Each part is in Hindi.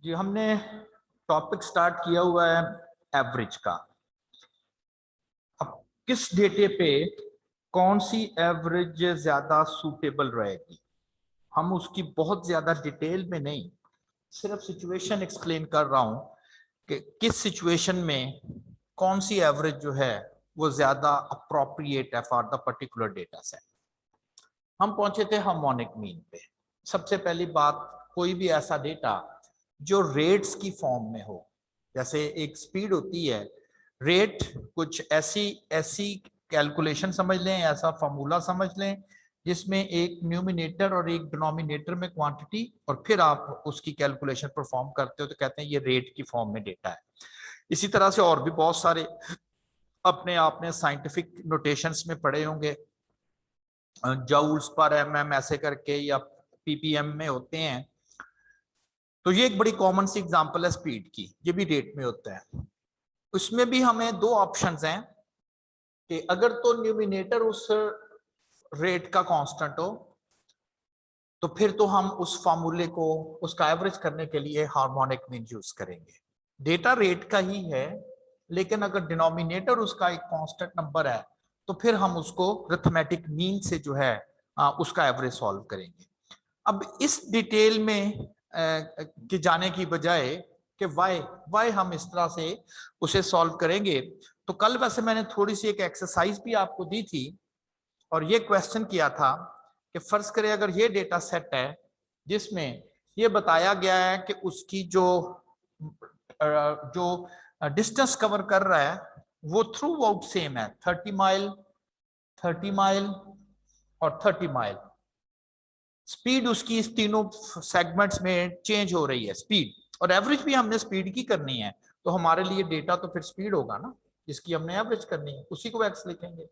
जी हमने टॉपिक स्टार्ट किया हुआ है एवरेज का। अब किस डेटे पे कौन सी एवरेज ज्यादा सूटेबल रहेगी, हम उसकी बहुत ज्यादा डिटेल में नहीं, सिर्फ सिचुएशन एक्सप्लेन कर रहा हूं कि किस सिचुएशन में कौन सी एवरेज जो है वो ज्यादा अप्रोप्रिएट है for the particular data set. हम पहुंचे थे हार्मोनिक मीन पे। सबसे पहली बात, कोई भी ऐसा डेटा जो रेट्स की फॉर्म में हो, जैसे एक स्पीड होती है, रेट कुछ ऐसी ऐसी कैलकुलेशन समझ लें, ऐसा फॉर्मूला समझ लें जिसमें एक न्यूमिनेटर और एक डिनोमिनेटर में क्वांटिटी, और फिर आप उसकी कैलकुलेशन परफॉर्म करते हो तो कहते हैं ये रेट की फॉर्म में डेटा है। इसी तरह से और भी बहुत सारे अपने आपने साइंटिफिक नोटेशंस में पढ़े होंगे, जूल्स पर एमएम ऐसे करके या पीपीएम में होते हैं। तो ये एक बड़ी कॉमन सी एग्जांपल है स्पीड की, ये भी रेट में होता है। उसमें भी हमें दो ऑप्शंस हैं कि अगर तो न्यूमिनेटर उस रेट का कांस्टेंट हो तो फिर तो हम उस फार्मूले को उसका एवरेज करने के लिए हार्मोनिक मीन यूज करेंगे। डेटा रेट का ही है, लेकिन अगर डिनोमिनेटर उसका एक कांस्टेंट नंबर है तो फिर हम उसको अरिथमेटिक मीन से जो है उसका एवरेज सॉल्व करेंगे। अब इस डिटेल में कि जाने की बजाय कि वाई हम इस तरह से उसे सॉल्व करेंगे, तो कल वैसे मैंने थोड़ी सी एक एक्सरसाइज भी आपको दी थी और ये क्वेश्चन किया था कि फर्ज करें अगर ये डेटा सेट है जिसमें ये बताया गया है कि उसकी जो डिस्टेंस कवर कर रहा है वो थ्रू आउट सेम है, 30 माइल 30 माइल और 30 माइल। स्पीड उसकी इस तीनों सेगमेंट्स में चेंज हो रही है स्पीड, और एवरेज भी हमने स्पीड की करनी है, तो हमारे लिए डेटा तो फिर स्पीड होगा ना जिसकी हमने एवरेज करनी है, उसी को एक्स लिखेंगे।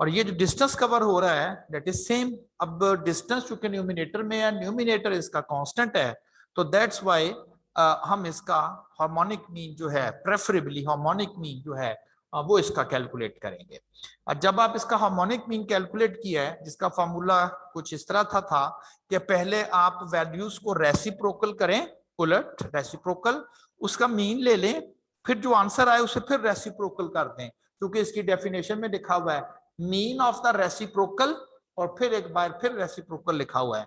और ये जो डिस्टेंस कवर हो रहा है दैट इज सेम। अब डिस्टेंस चूंकि न्यूमिनेटर में है, न्यूमिनेटर इसका कांस्टेंट है, तो दैट्स व्हाई हम इसका हार्मोनिक मीन जो है, प्रेफरेबली हार्मोनिक मीन जो है वो इसका कैलकुलेट करेंगे। और जब आप इसका हार्मोनिक मीन कैलकुलेट किया है, जिसका फार्मूला कुछ इस तरह था कि पहले आप वैल्यूज को रेसिप्रोकल करें, उलट रेसिप्रोकल, उसका मीन ले लें, फिर जो आंसर आए उसे फिर रेसिप्रोकल कर दें, क्योंकि इसकी डेफिनेशन में लिखा हुआ है मीन ऑफ द रेसिप्रोकल, और फिर एक बार फिर रेसिप्रोकल लिखा हुआ है,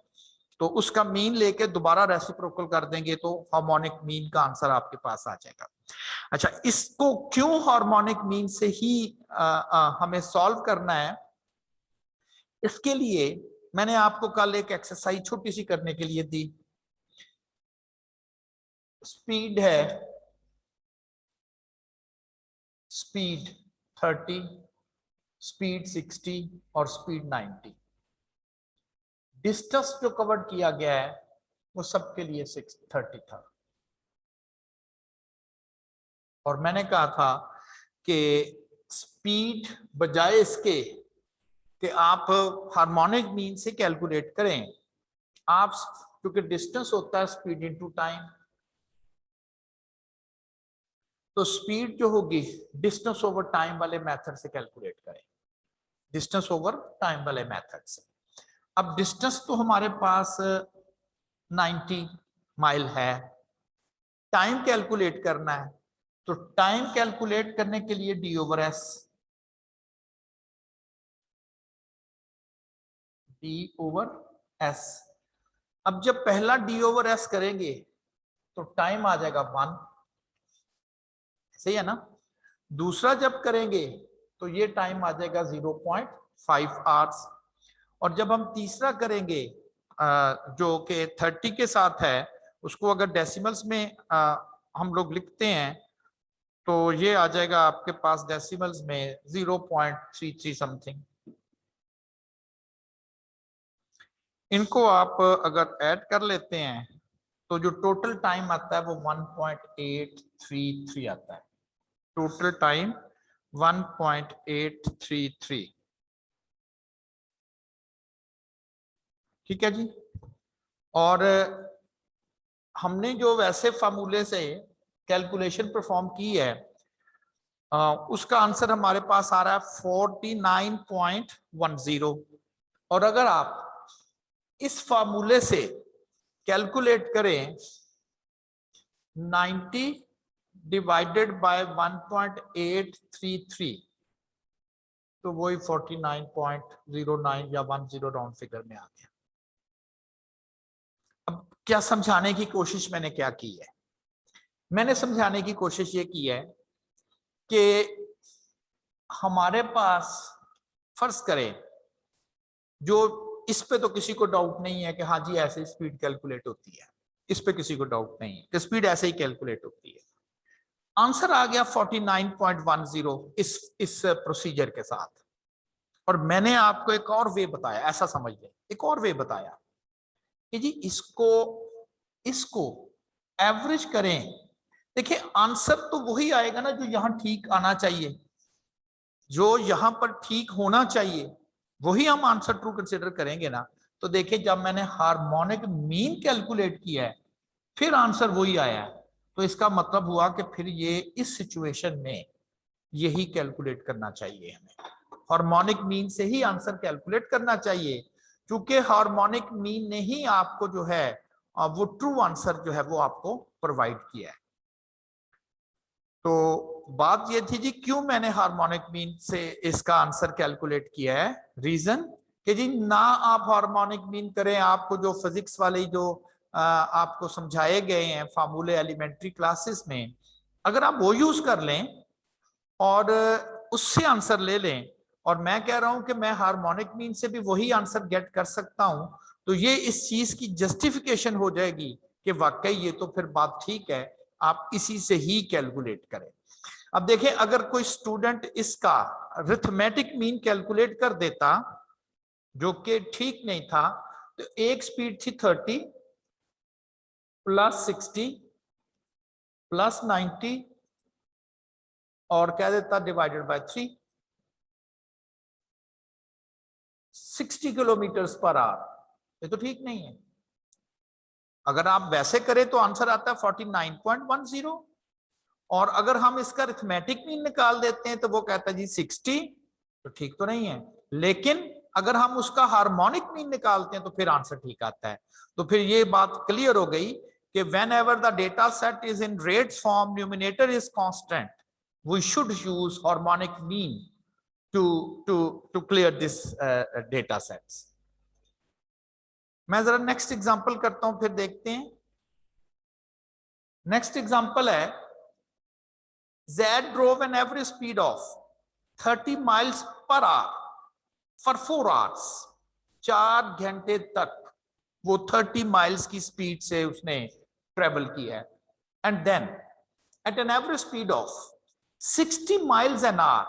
तो उसका मीन लेके दोबारा रेसिप्रोकल कर देंगे तो हार्मोनिक मीन का आंसर आपके पास आ जाएगा। अच्छा, इसको क्यों हार्मोनिक मीन से ही हमें सॉल्व करना है, इसके लिए मैंने आपको कल एक एक्सरसाइज छोटी सी करने के लिए दी। स्पीड है, स्पीड 30, स्पीड 60 और स्पीड 90। डिस्टेंस जो कवर किया गया है वो सबके लिए 630 था, और मैंने कहा था कि स्पीड बजाय इसके कि आप हार्मोनिक मीन से कैलकुलेट करें, आप क्योंकि डिस्टेंस होता है स्पीड इनटू टाइम, तो स्पीड जो होगी डिस्टेंस ओवर टाइम वाले मेथड से कैलकुलेट करें, डिस्टेंस ओवर टाइम वाले मेथड से। अब डिस्टेंस तो हमारे पास 90 माइल है, टाइम कैलकुलेट करना है, तो टाइम कैलकुलेट करने के लिए D over S, D over S. अब जब पहला डी ओवर एस करेंगे तो टाइम आ जाएगा 1, सही है ना। दूसरा जब करेंगे तो ये टाइम आ जाएगा 0.5 आवर्स, और जब हम तीसरा करेंगे जो कि 30 के साथ है, उसको अगर डेसिमल्स में हम लोग लिखते हैं तो ये आ जाएगा आपके पास डेसिमल्स में 0.33 समथिंग। इनको आप अगर ऐड कर लेते हैं तो जो टोटल टाइम आता है वो 1.833 आता है, टोटल टाइम 1.833। ठीक है जी। और हमने जो वैसे फार्मूले से कैलकुलेशन परफॉर्म की है उसका आंसर हमारे पास आ रहा है 49.10। और अगर आप इस फार्मूले से कैलकुलेट करें 90 डिवाइडेड बाय 1.833, तो वही 49.09 या 10 राउंड फिगर में आ गया। अब क्या समझाने की कोशिश मैंने क्या की है? मैंने समझाने की कोशिश ये की है कि हमारे पास, फर्ज करें, जो इस पे तो किसी को डाउट नहीं है कि हाँ जी ऐसे स्पीड कैलकुलेट होती है, इस पे किसी को डाउट नहीं है कि स्पीड ऐसे ही कैलकुलेट होती है। आंसर आ गया 49.10 इस प्रोसीजर के साथ। और मैंने आपको एक और वे बताया, ऐसा समझ लें, एक और वे बताया कि जी इसको एवरेज करें। देखिए आंसर तो वही आएगा ना जो यहां ठीक आना चाहिए, जो यहां पर ठीक होना चाहिए वही हम आंसर ट्रू कंसिडर करेंगे ना। तो देखिए जब मैंने हार्मोनिक मीन कैलकुलेट किया है फिर आंसर वही आया है, तो इसका मतलब हुआ कि फिर ये इस सिचुएशन में यही कैलकुलेट करना चाहिए हमें, हार्मोनिक मीन से ही आंसर कैलकुलेट करना चाहिए, क्योंकि हार्मोनिक मीन ने ही आपको जो है वो ट्रू आंसर जो है वो आपको प्रोवाइड किया है। तो बात ये थी जी क्यों मैंने हार्मोनिक मीन से इसका आंसर कैलकुलेट किया है। रीजन कि जी ना आप हार्मोनिक मीन करें, आपको जो फिजिक्स वाले जो आपको समझाए गए हैं फार्मूले एलिमेंट्री क्लासेस में, अगर आप वो यूज कर लें और उससे आंसर ले लें, और मैं कह रहा हूं कि मैं हार्मोनिक मीन से भी वही आंसर गेट कर सकता हूं, तो ये इस चीज की जस्टिफिकेशन हो जाएगी कि वाकई ये तो फिर बात ठीक है, आप इसी से ही कैलकुलेट करें। अब देखें अगर कोई स्टूडेंट इसका अरिथमेटिक मीन कैलकुलेट कर देता जो कि ठीक नहीं था, तो एक स्पीड थी 30 प्लस 60 प्लस 90 और क्या देता divided by 3, 60 kilometre per hour. ये तो ठीक नहीं है। अगर आप वैसे करें तो आंसर आता है 49.10, और अगर हम इसका अरिथमेटिक मीन निकाल देते हैं तो वो कहता है जी 60, तो ठीक तो नहीं है। लेकिन अगर हम उसका हार्मोनिक मीन निकालते हैं तो फिर आंसर ठीक आता है। तो फिर ये बात क्लियर हो गई कि whenever the data set is in rates form, numerator is constant, we should use harmonic mean to clear this data sets. मैं जरा नेक्स्ट एग्जांपल करता हूं फिर देखते हैं। नेक्स्ट एग्जांपल है Z drove an average speed of 30 miles per hour for 4 hours. 4 घंटे तक वो 30 माइल्स की स्पीड से उसने ट्रेवल किया है। And then at an average speed of 60 miles an hour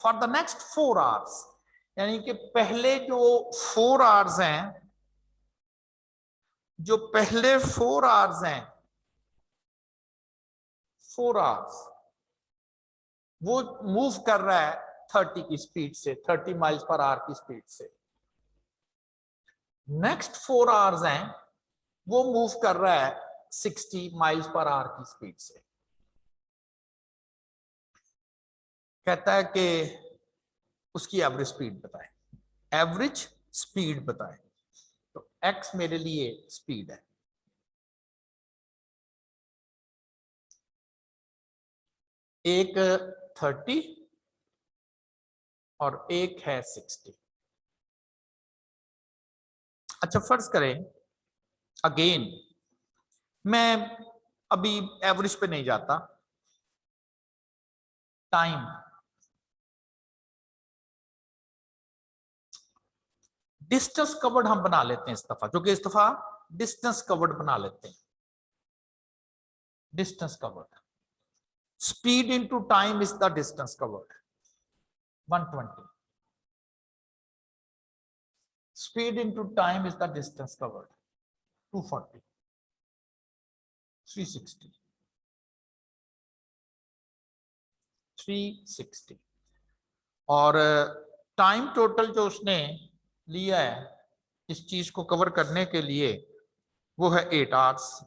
for the next 4 hours. यानी कि पहले जो 4 आवर्स हैं, जो पहले 4 आवर्स हैं, 4 आवर्स वो मूव कर रहा है 30 की स्पीड से, 30 माइल्स पर आवर की स्पीड से। नेक्स्ट 4 आवर्स हैं वो मूव कर रहा है 60 माइल्स पर आवर की स्पीड से। कहता है कि उसकी एवरेज स्पीड बताएं, एवरेज स्पीड बताएं। तो x मेरे लिए स्पीड है, एक 30 और एक है 60। अच्छा फर्ज करें अगेन, मैं अभी एवरेज पे नहीं जाता, टाइम डिस्टेंस कवर्ड हम बना लेते हैं इस दफा, जो कि इस दफा डिस्टेंस कवर्ड बना लेते हैं। Distance covered, speed into time is the distance covered. 120 speed into time is the distance covered, 240, 360, 360। और टाइम टोटल जो उसने लिया है इस चीज को कवर करने के लिए वो है 8 आवर्स।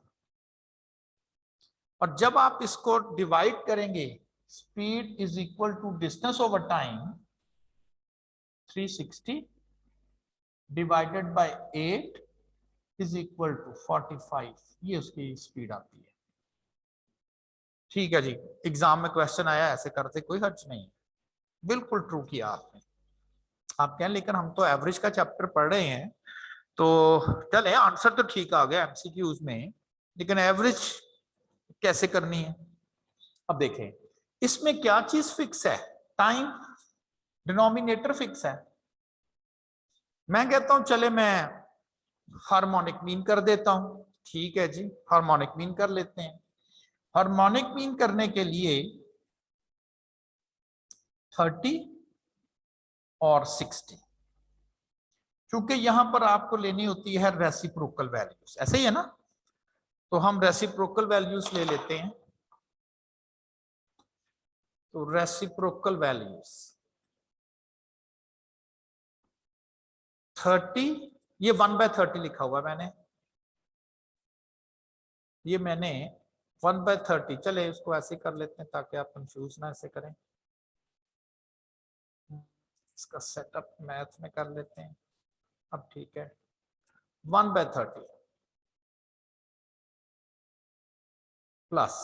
और जब आप इसको डिवाइड करेंगे, speed is equal to distance over time, 360 divided by 8 is equal to 45, ये उसकी स्पीड आती है। ठीक है जी, एग्जाम में क्वेश्चन आया ऐसे करते कोई हर्ज नहीं, बिल्कुल ट्रू किया आपने। आप कहें लेकिन हम तो एवरेज का चैप्टर पढ़ रहे हैं, तो चले आंसर तो ठीक आ गया एमसीक्यूज में, लेकिन एवरेज कैसे करनी है। अब देखें इसमें क्या चीज फिक्स है, टाइम, डिनोमिनेटर फिक्स है। मैं कहता हूं चले मैं हार्मोनिक मीन कर देता हूं, ठीक है जी, हार्मोनिक मीन कर लेते हैं। हार्मोनिक मीन करने के लिए 30 और 60, क्योंकि यहां पर आपको लेनी होती है रेसिप्रोकल वैल्यूज, ऐसे ही है ना, तो हम रेसिप्रोकल वैल्यूज ले लेते हैं। तो रेसिप्रोकल वैल्यूज 30, ये 1/30 लिखा हुआ मैंने, ये मैंने 1/30, चले इसको ऐसे कर लेते हैं ताकि आप कंफ्यूज ना ऐसे करें। इसका सेटअप मैथ में कर लेते हैं। अब ठीक है, 1/30 प्लस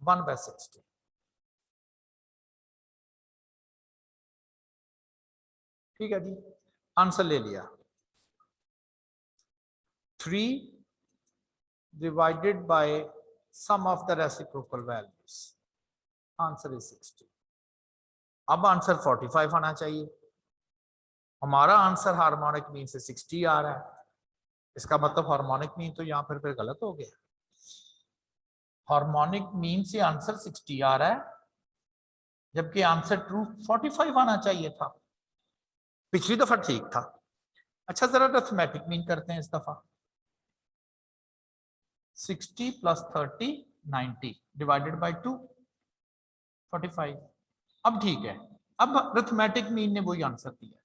1/60, ठीक है जी, आंसर ले लिया। 3 divided by sum of the reciprocal values, answer is 60। अब आंसर 45 आना चाहिए, हमारा आंसर हार्मोनिक मीन से 60 आ रहा है, इसका मतलब हार्मोनिक मीन तो यहाँ फिर गलत हो गया। हार्मोनिक मीन से आंसर 60 आ रहा है, जबकि आंसर ट्रू 45 आना चाहिए था, पिछली दफा ठीक था। अच्छा जरा अरिथमेटिक मीन करते हैं इस दफा। 60 प्लस 30 90 डिवाइडेड बाय 2 45। अब ठीक है, अब अरिथमेटिक मीन ने वही आंसर दिया,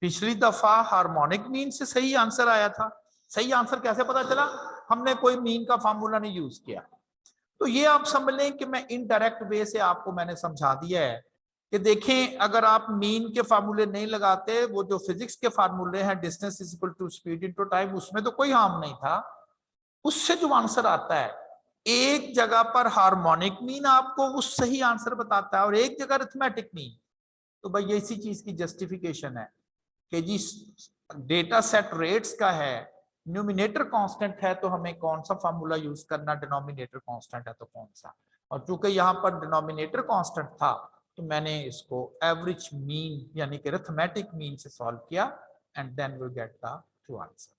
पिछली दफा हार्मोनिक मीन से सही आंसर आया था। सही आंसर कैसे पता चला, हमने कोई मीन का फार्मूला नहीं यूज किया। तो ये आप समझ लें कि मैं इनडायरेक्ट वे से आपको मैंने समझा दिया है कि देखें अगर आप मीन के फार्मूले नहीं लगाते, वो जो फिजिक्स के फार्मूले हैं distance is equal to speed into time, उसमें तो कोई हार्म नहीं था, उससे जो आंसर आता है एक जगह पर हार्मोनिक मीन आपको उस सही आंसर बताता है और एक जगह अरिथमेटिक मीन, तो भाई ये इसी चीज की जस्टिफिकेशन है कि जी डेटा सेट रेट्स का है, न्यूमिनेटर कांस्टेंट है तो हमें कौन सा फार्मूला यूज करना, डिनोमिनेटर कांस्टेंट है तो कौन सा। और चूंकि यहाँ पर डिनोमिनेटर कांस्टेंट था तो मैंने इसको एवरेज मीन यानी कि अरिथमेटिक मीन से सॉल्व किया and then will get the true answer.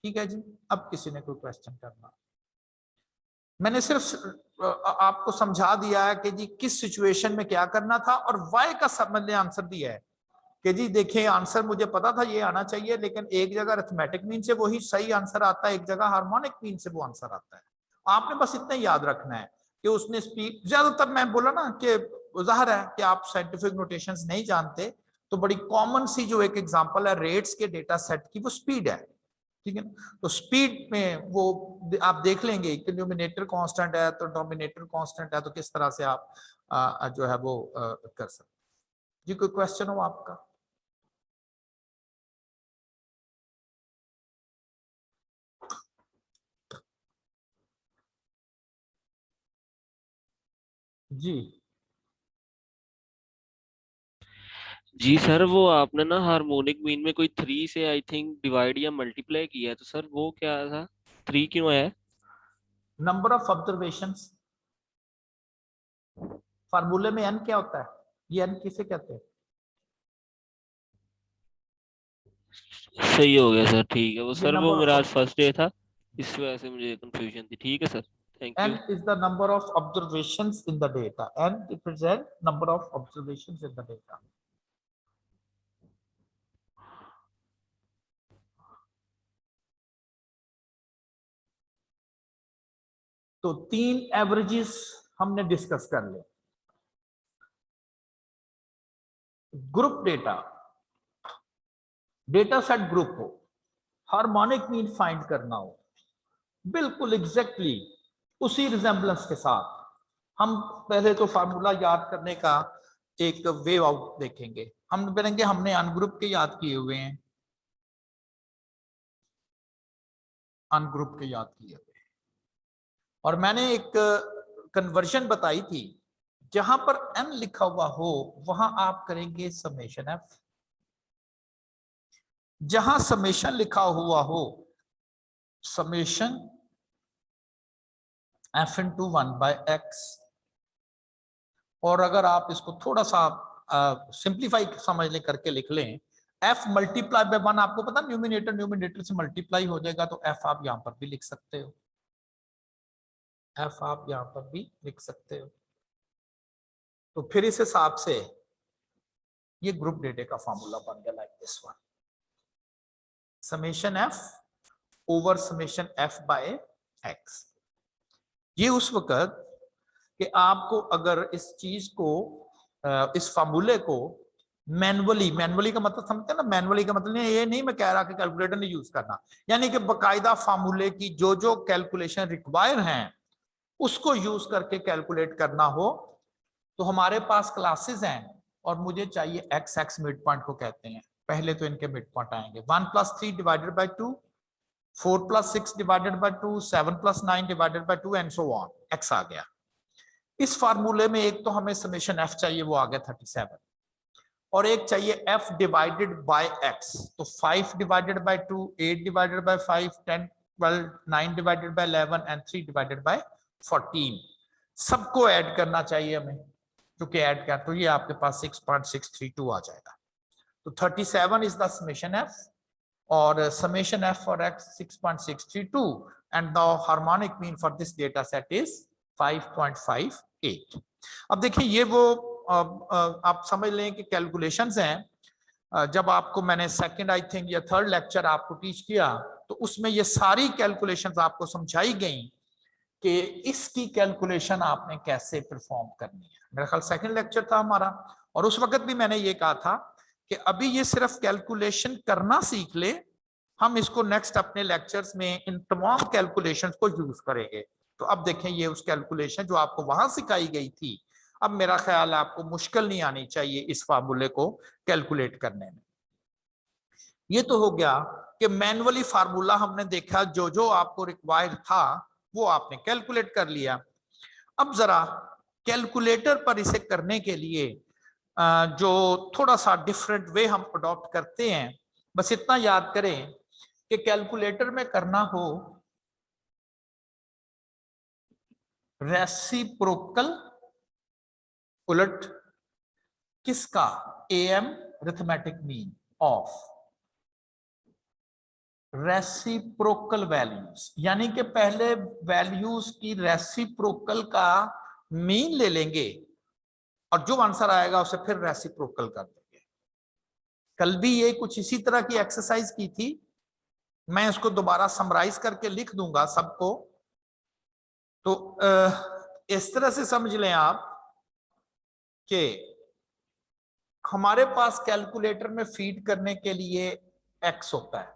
ठीक है जी, अब किसी ने कोई क्वेश्चन करना, मैंने सिर्फ आपको समझा दिया है कि जी किस सिचुएशन में क्या करना था, और वाई का सब मैंने आंसर दिया है कि जी देखिए आंसर मुझे पता था ये आना चाहिए, लेकिन एक जगह अरिथमेटिक मीन से वही सही आंसर आता है, एक जगह हार्मोनिक मीन से वो आंसर आता है। आपने बस इतना याद रखना है कि उसने स्पीड, ज्यादातर मैं बोला ना कि जाहिर है कि आप साइंटिफिक नोटेशंस नहीं जानते, तो बड़ी कॉमन सी जो एक एग्जांपल है रेट्स के डेटा सेट की, वो स्पीड है, ठीक है ना। तो स्पीड में वो आप देख लेंगे कि न्यूमिनेटर कांस्टेंट है तो डोमिनेटर कांस्टेंट है, तो किस तरह से आप जो है वो कर सकते। जी कोई क्वेश्चन हो आपका? जी जी सर, वो आपने ना हार्मोनिक मीन में कोई 3 से आई थिंक डिवाइड या मल्टीप्लाई किया है, तो सर वो क्या था, 3 क्यों है? नंबर ऑफ ऑब्जर्वेशंस, फार्मूले में एन क्या होता है, ये एन किसे कहते हैं? सही हो गया सर, ठीक है। वो ये सर वो नंबर मेरा आज ऑफ, फर्स्ट डे था, इस वजह से मुझे कंफ्यूजन थी। ठीक है sir, thank n you. is the number of observations in the data, n represent number of observations in the data। तो 3 एवरेजेस हमने डिस्कस कर ले। Group data, data set group हो, हार्मोनिक मीन फाइंड करना हो, बिल्कुल एग्जैक्टली उसी रिजेंबलेंस के साथ हम पहले तो फार्मूला याद करने का एक वे आउट देखेंगे। हम करेंगे, हमने अनग्रुप के याद किए हुए हैं, अनग्रुप के याद किए हुए, और मैंने एक कन्वर्जन बताई थी, जहां पर n लिखा हुआ हो वहां आप करेंगे समेशन f, जहां समेशन लिखा हुआ हो समेशन f इंटू 1/x। और अगर आप इसको थोड़ा सा सिंप्लीफाई समझ ले करके लिख लें, f मल्टीप्लाई बाय 1, आपको पता न्यूमिनेटर न्यूमिनेटर से मल्टीप्लाई हो जाएगा, तो f आप यहां पर भी लिख सकते हो, f आप यहां पर भी लिख सकते हो। तो फिर इस हिसाब से ये ग्रुप डेटा का फॉर्मूला बन गया like this one, summation f over summation f by x। ये उस वक्त कि आपको अगर इस चीज को इस फार्मूले को मैनुअली का मतलब समझते हैं ना, मैनुअली का मतलब ये नहीं मैं कह रहा कि कैलकुलेटर नहीं यूज करना, यानी कि बकायदा फार्मूले की जो जो कैलकुलेशन रिक्वायर हैं उसको यूज करके कैलकुलेट करना हो, तो हमारे पास क्लासेस हैं और मुझे चाहिए एक्स, एक्स मिड पॉइंट को कहते हैं। पहले तो इनके मिड पॉइंट आएंगे 1 + 3 divided by 2, 4 + 6 divided by 2, 7 + 9 divided by 2 and so on, X आ गया। इस फार्मूले में एक तो हमें समेशन एफ चाहिए, वो आ गया 37, और एक चाहिए एफ डिवाइडेड बाय एक्स, तो 5 divided by 2, 8 divided by 5, 10, 12, 9 divided bye 11 and 3 divided bye 14। सबको ऐड करना चाहिए हमें, क्योंकि ऐड कर तो ये आपके पास 6.632 आ जाएगा। तो 37 इज द समेशन एफ, और summation F for x 6.632 and the harmonic mean for this data set is 5.58। अब देखिए ये वो आप समझ लें कि कैलकुलेशंस हैं। जब आपको मैंने सेकंड आई थिंक या थर्ड लेक्चर आपको टीच किया, तो उसमें ये सारी कैलकुलेशंस आपको समझाई गई कि इसकी कैलकुलेशन आपने कैसे परफॉर्म करनी है। मेरा ख्याल सेकंड लेक्चर था हमारा, और उस वक्त भी मैंने ये कहा था कि अभी ये सिर्फ कैलकुलेशन करना सीख ले, हम इसको नेक्स्ट अपने लेक्चर्स में इन तमाम कैलकुलेशंस को यूज करेंगे। तो अब देखें ये उस कैलकुलेशन जो आपको वहां सिखाई गई थी, अब मेरा ख्याल है आपको मुश्किल नहीं आनी चाहिए इस फार्मूले को कैलकुलेट करने में। ये तो हो गया कि मैनुअली फार्मूला हमने देखा, जो जो आपको रिक्वायर्ड था वो आपने कैलकुलेट कर लिया। अब जरा कैलकुलेटर पर इसे करने के लिए जो थोड़ा सा डिफरेंट वे हम अडॉप्ट करते हैं, बस इतना याद करें कि कैलकुलेटर में करना हो रेसिप्रोकल, उलट किसका, M arithmetic mean of reciprocal values, यानी कि पहले वैल्यूज की रेसिप्रोकल का मीन ले लेंगे और जो आंसर आएगा उसे फिर रेसिप्रोकल कर देंगे। कल भी ये कुछ इसी तरह की एक्सरसाइज की थी, मैं इसको दोबारा समराइज करके लिख दूंगा सबको। तो इस तरह से समझ लें आप कि हमारे पास कैलकुलेटर में फीड करने के लिए एक्स होता है।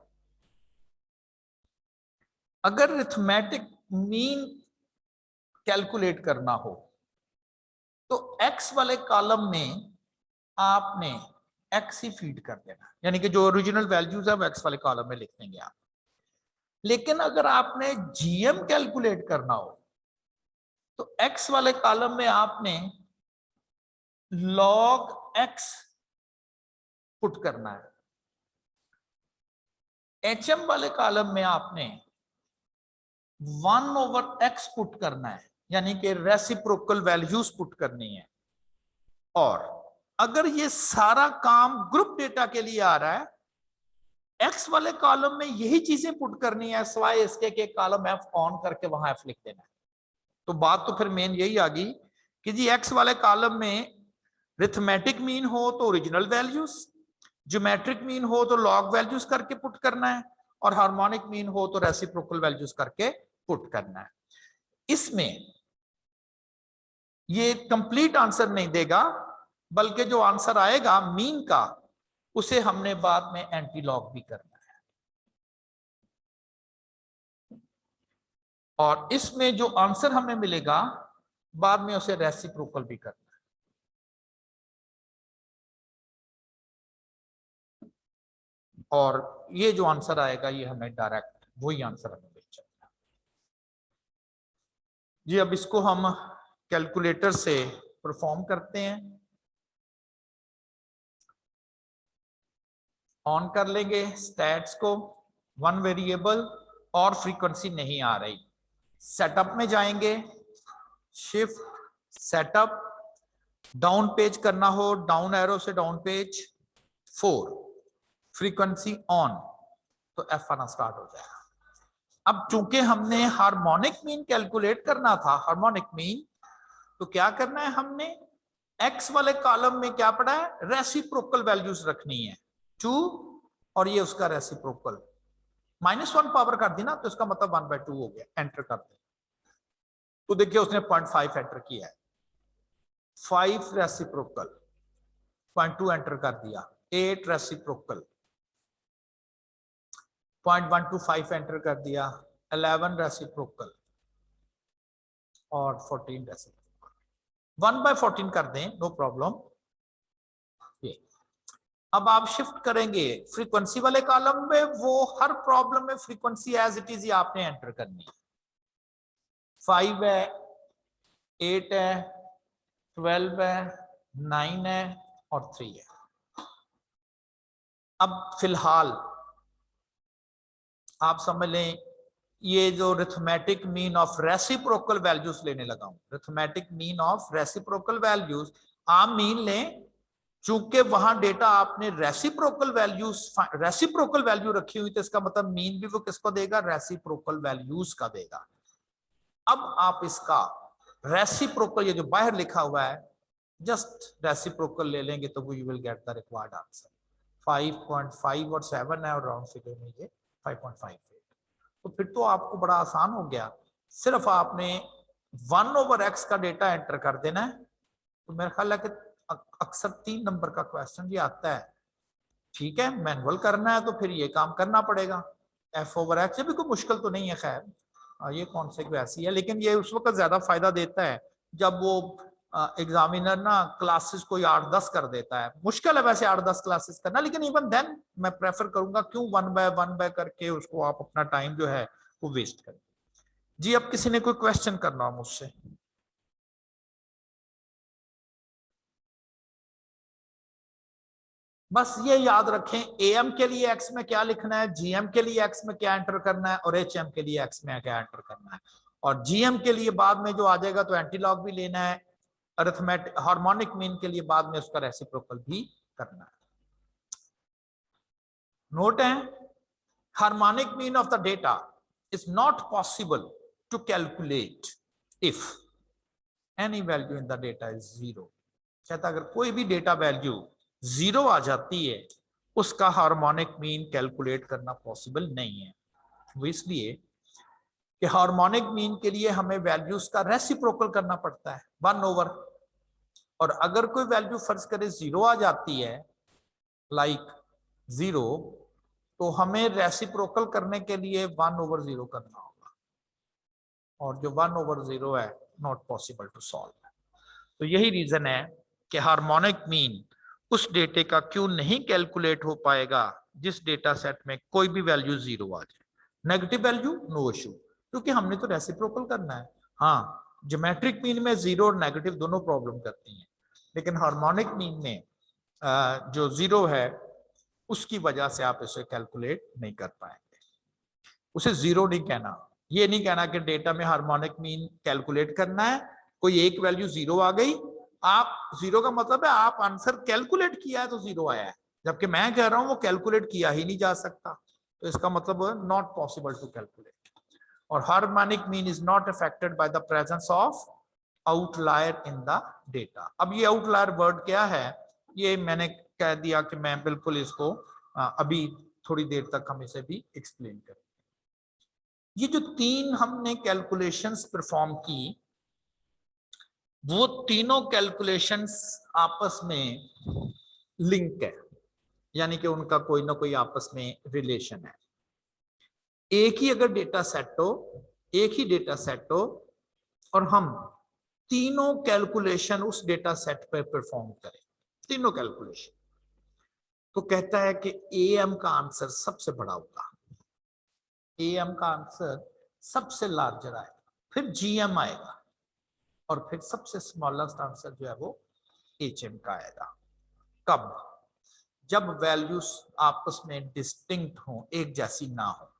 अगर अरिथमेटिक मीन कैलकुलेट करना हो तो एक्स वाले कॉलम में आपने एक्स ही फीड कर देना, यानी कि जो ओरिजिनल वैल्यूज है वो एक्स वाले कॉलम में लिख देंगे आप। लेकिन अगर आपने जीएम कैलकुलेट करना हो तो एक्स वाले कॉलम में आपने लॉग एक्स पुट करना है, एचएम वाले कॉलम में आपने 1/x पुट करना है, यानी कि रेसिप्रोकल वैल्यूज पुट करनी है। और अगर ये सारा काम ग्रुप डेटा के लिए आ रहा है, एक्स वाले कॉलम में यही चीजें पुट करनी है, सिवाय इसके कि कॉलम एफ ऑन करके वहां एफ लिख देना है। तो बात तो फिर मेन यही आ गई कि जी एक्स वाले कॉलम में रिथमेटिक मीन हो तो ओरिजिनल वैल्यूज, ज्योमेट्रिक मीन हो तो लॉग वैल्यूज करके पुट करना है, और हार्मोनिक मीन हो तो रेसिप्रोकल वैल्यूज करके पुट करना है। इसमें ये कंप्लीट आंसर नहीं देगा, बल्कि जो आंसर आएगा मीन का उसे हमने बाद में एंटी लॉग भी करना है, और इसमें जो आंसर हमें मिलेगा बाद में उसे रेसिप्रोकल भी करना है। और ये जो आंसर आएगा ये हमें डायरेक्ट वही आंसर हमें जी अब इसको हम कैलकुलेटर से परफॉर्म करते हैं। ऑन कर लेंगे स्टैट्स को, वन वेरिएबल और फ्रीक्वेंसी नहीं आ रही। सेटअप में जाएंगे, शिफ्ट सेटअप, डाउन पेज करना हो डाउन एरो से डाउन पेज 4, फ्रीक्वेंसी ऑन, तो एफ आना स्टार्ट हो जाएगा। अब चूंकि हमने हार्मोनिक मीन कैलकुलेट करना था, हार्मोनिक मीन, तो क्या करना है, हमने एक्स वाले कॉलम में क्या पड़ा है, रेसिप्रोकल वैल्यूज रखनी है 2 और ये उसका रेसिप्रोकल -1 पावर कर दी ना, तो इसका मतलब 1/2 हो गया। एंटर कर दे तो देखिए उसने 0.5 एंटर किया है, 5 रेसिप्रोकल, 0.2 एंटर कर दिया, 8 रेसिप्रोकल, 0.125 एंटर कर दिया, 11 रेसिप्रोकल और 14 रेसिप्रोकल। 1/14 कर दें, नो प्रॉब्लम। ये अब आप शिफ्ट करेंगे फ्रीक्वेंसी वाले कॉलम में, वो हर प्रॉब्लम में फ्रीक्वेंसी एज इट इज ही आपने एंटर करनी है। 5 है, 8 है, 12 है, 9 है और 3 है। अब फिलहाल आप समझ लें, ये जो arithmetic mean of reciprocal values लेने लगा हूं, arithmetic mean of reciprocal values आप मीन लें, चूंकि वहां डेटा आपने रेसिप्रोकल वैल्यू रखी हुई, तो इसका मतलब मीन भी वो किसको देगा, रेसिप्रोकल वैल्यूज का देगा। अब आप इसका रेसिप्रोकल, ये जो बाहर लिखा हुआ है, जस्ट रेसिप्रोकल ले लेंगे तो you will get the required answer. 5.5 और 7 है और राउंड फिगर में ये 5.58। तो फिर तो आपको बड़ा आसान हो गया, सिर्फ आपने 1/x का डेटा एंटर कर देना है। तो मेरा ख्याल है कि अक्सर 3 नंबर का क्वेश्चन ये आता है, ठीक है, मैनुअल करना है तो फिर ये काम करना पड़ेगा। f/x ये भी कोई मुश्किल तो नहीं है, खैर ये कॉन्सेप्ट वैसी है, लेकिन ये उस वक्त ज्यादा फायदा देता है जब वो एग्जामिनर ना क्लासेस को 8-10 कर देता है। मुश्किल है वैसे 8-10 क्लासेस करना, लेकिन इवन देन मैं प्रेफर करूंगा, क्यों 1/1 करके उसको आप अपना टाइम जो है वो वेस्ट करें। जी अब किसी ने कोई क्वेश्चन करना हो मुझसे? बस ये याद रखें, एएम के लिए एक्स में क्या लिखना है, जीएम के लिए एक्स में क्या एंटर करना है और एचएम के लिए एक्स में क्या एंटर करना है। और जीएम के लिए बाद में जो आ जाएगा तो एंटीलॉग भी लेना है, अरिथमेटिक हार्मोनिक मीन के लिए बाद में उसका रेसिप्रोकल भी करना है। नोट है, harmonic mean of the data is not possible to calculate if any value in the data is 0। कहता अगर कोई भी डेटा वैल्यू 0 आ जाती है, उसका हार्मोनिक मीन कैलकुलेट करना पॉसिबल नहीं है। वो इसलिए कि हार्मोनिक मीन के लिए हमें वैल्यूज का रेसिप्रोकल करना पड़ता है 1/, और अगर कोई वैल्यू फर्ज करे 0 आ जाती है, लाइक 0, तो हमें रेसिप्रोकल करने के लिए 1/0 करना होगा, और जो 1/0 है नॉट पॉसिबल टू सॉल्व। तो यही रीजन है कि हार्मोनिक मीन उस डेटे का क्यों नहीं कैलकुलेट हो पाएगा जिस डेटा सेट में कोई भी वैल्यू 0 आ जाए। नेगेटिव वैल्यू नो इशू, क्योंकि हमने तो रेसिप्रोकल करना है। हाँ, ज्योमेट्रिक मीन में 0 और नेगेटिव दोनों प्रॉब्लम करती हैं, लेकिन हार्मोनिक मीन में जो 0 है उसकी वजह से आप इसे कैलकुलेट नहीं कर पाएंगे। उसे 0 नहीं कहना, ये नहीं कहना कि डेटा में हार्मोनिक मीन कैलकुलेट करना है, कोई एक वैल्यू 0 आ गई, आप 0 का मतलब है आप आंसर कैलकुलेट किया है तो 0 आया है, जबकि मैं कह रहा हूं वो कैलकुलेट किया ही नहीं जा सकता, तो इसका मतलब नॉट पॉसिबल टू कैलकुलेट। और harmonic mean is not affected by the presence of outlier in the data. अब ये आउटलायर वर्ड क्या है, ये मैंने कह दिया कि मैं बिल्कुल इसको अभी थोड़ी देर तक हम इसे भी एक्सप्लेन करें। ये जो 3 हमने कैलकुलेशंस परफॉर्म की, वो तीनों कैलकुलेशंस आपस में लिंक है, यानी कि उनका कोई ना कोई आपस में रिलेशन है। एक ही अगर डेटा सेट हो, एक ही डेटा सेट हो और हम तीनों कैलकुलेशन उस डेटा सेट पर परफॉर्म करें, तीनों कैलकुलेशन, तो कहता है कि एएम का आंसर सबसे बड़ा होगा, एएम का आंसर सबसे लार्जर आएगा, फिर जीएम आएगा, और फिर सबसे स्मॉलेस्ट आंसर जो है वो HM का आएगा। कब? जब वैल्यूज आपस में डिस्टिंक्ट हो, एक जैसी ना हो।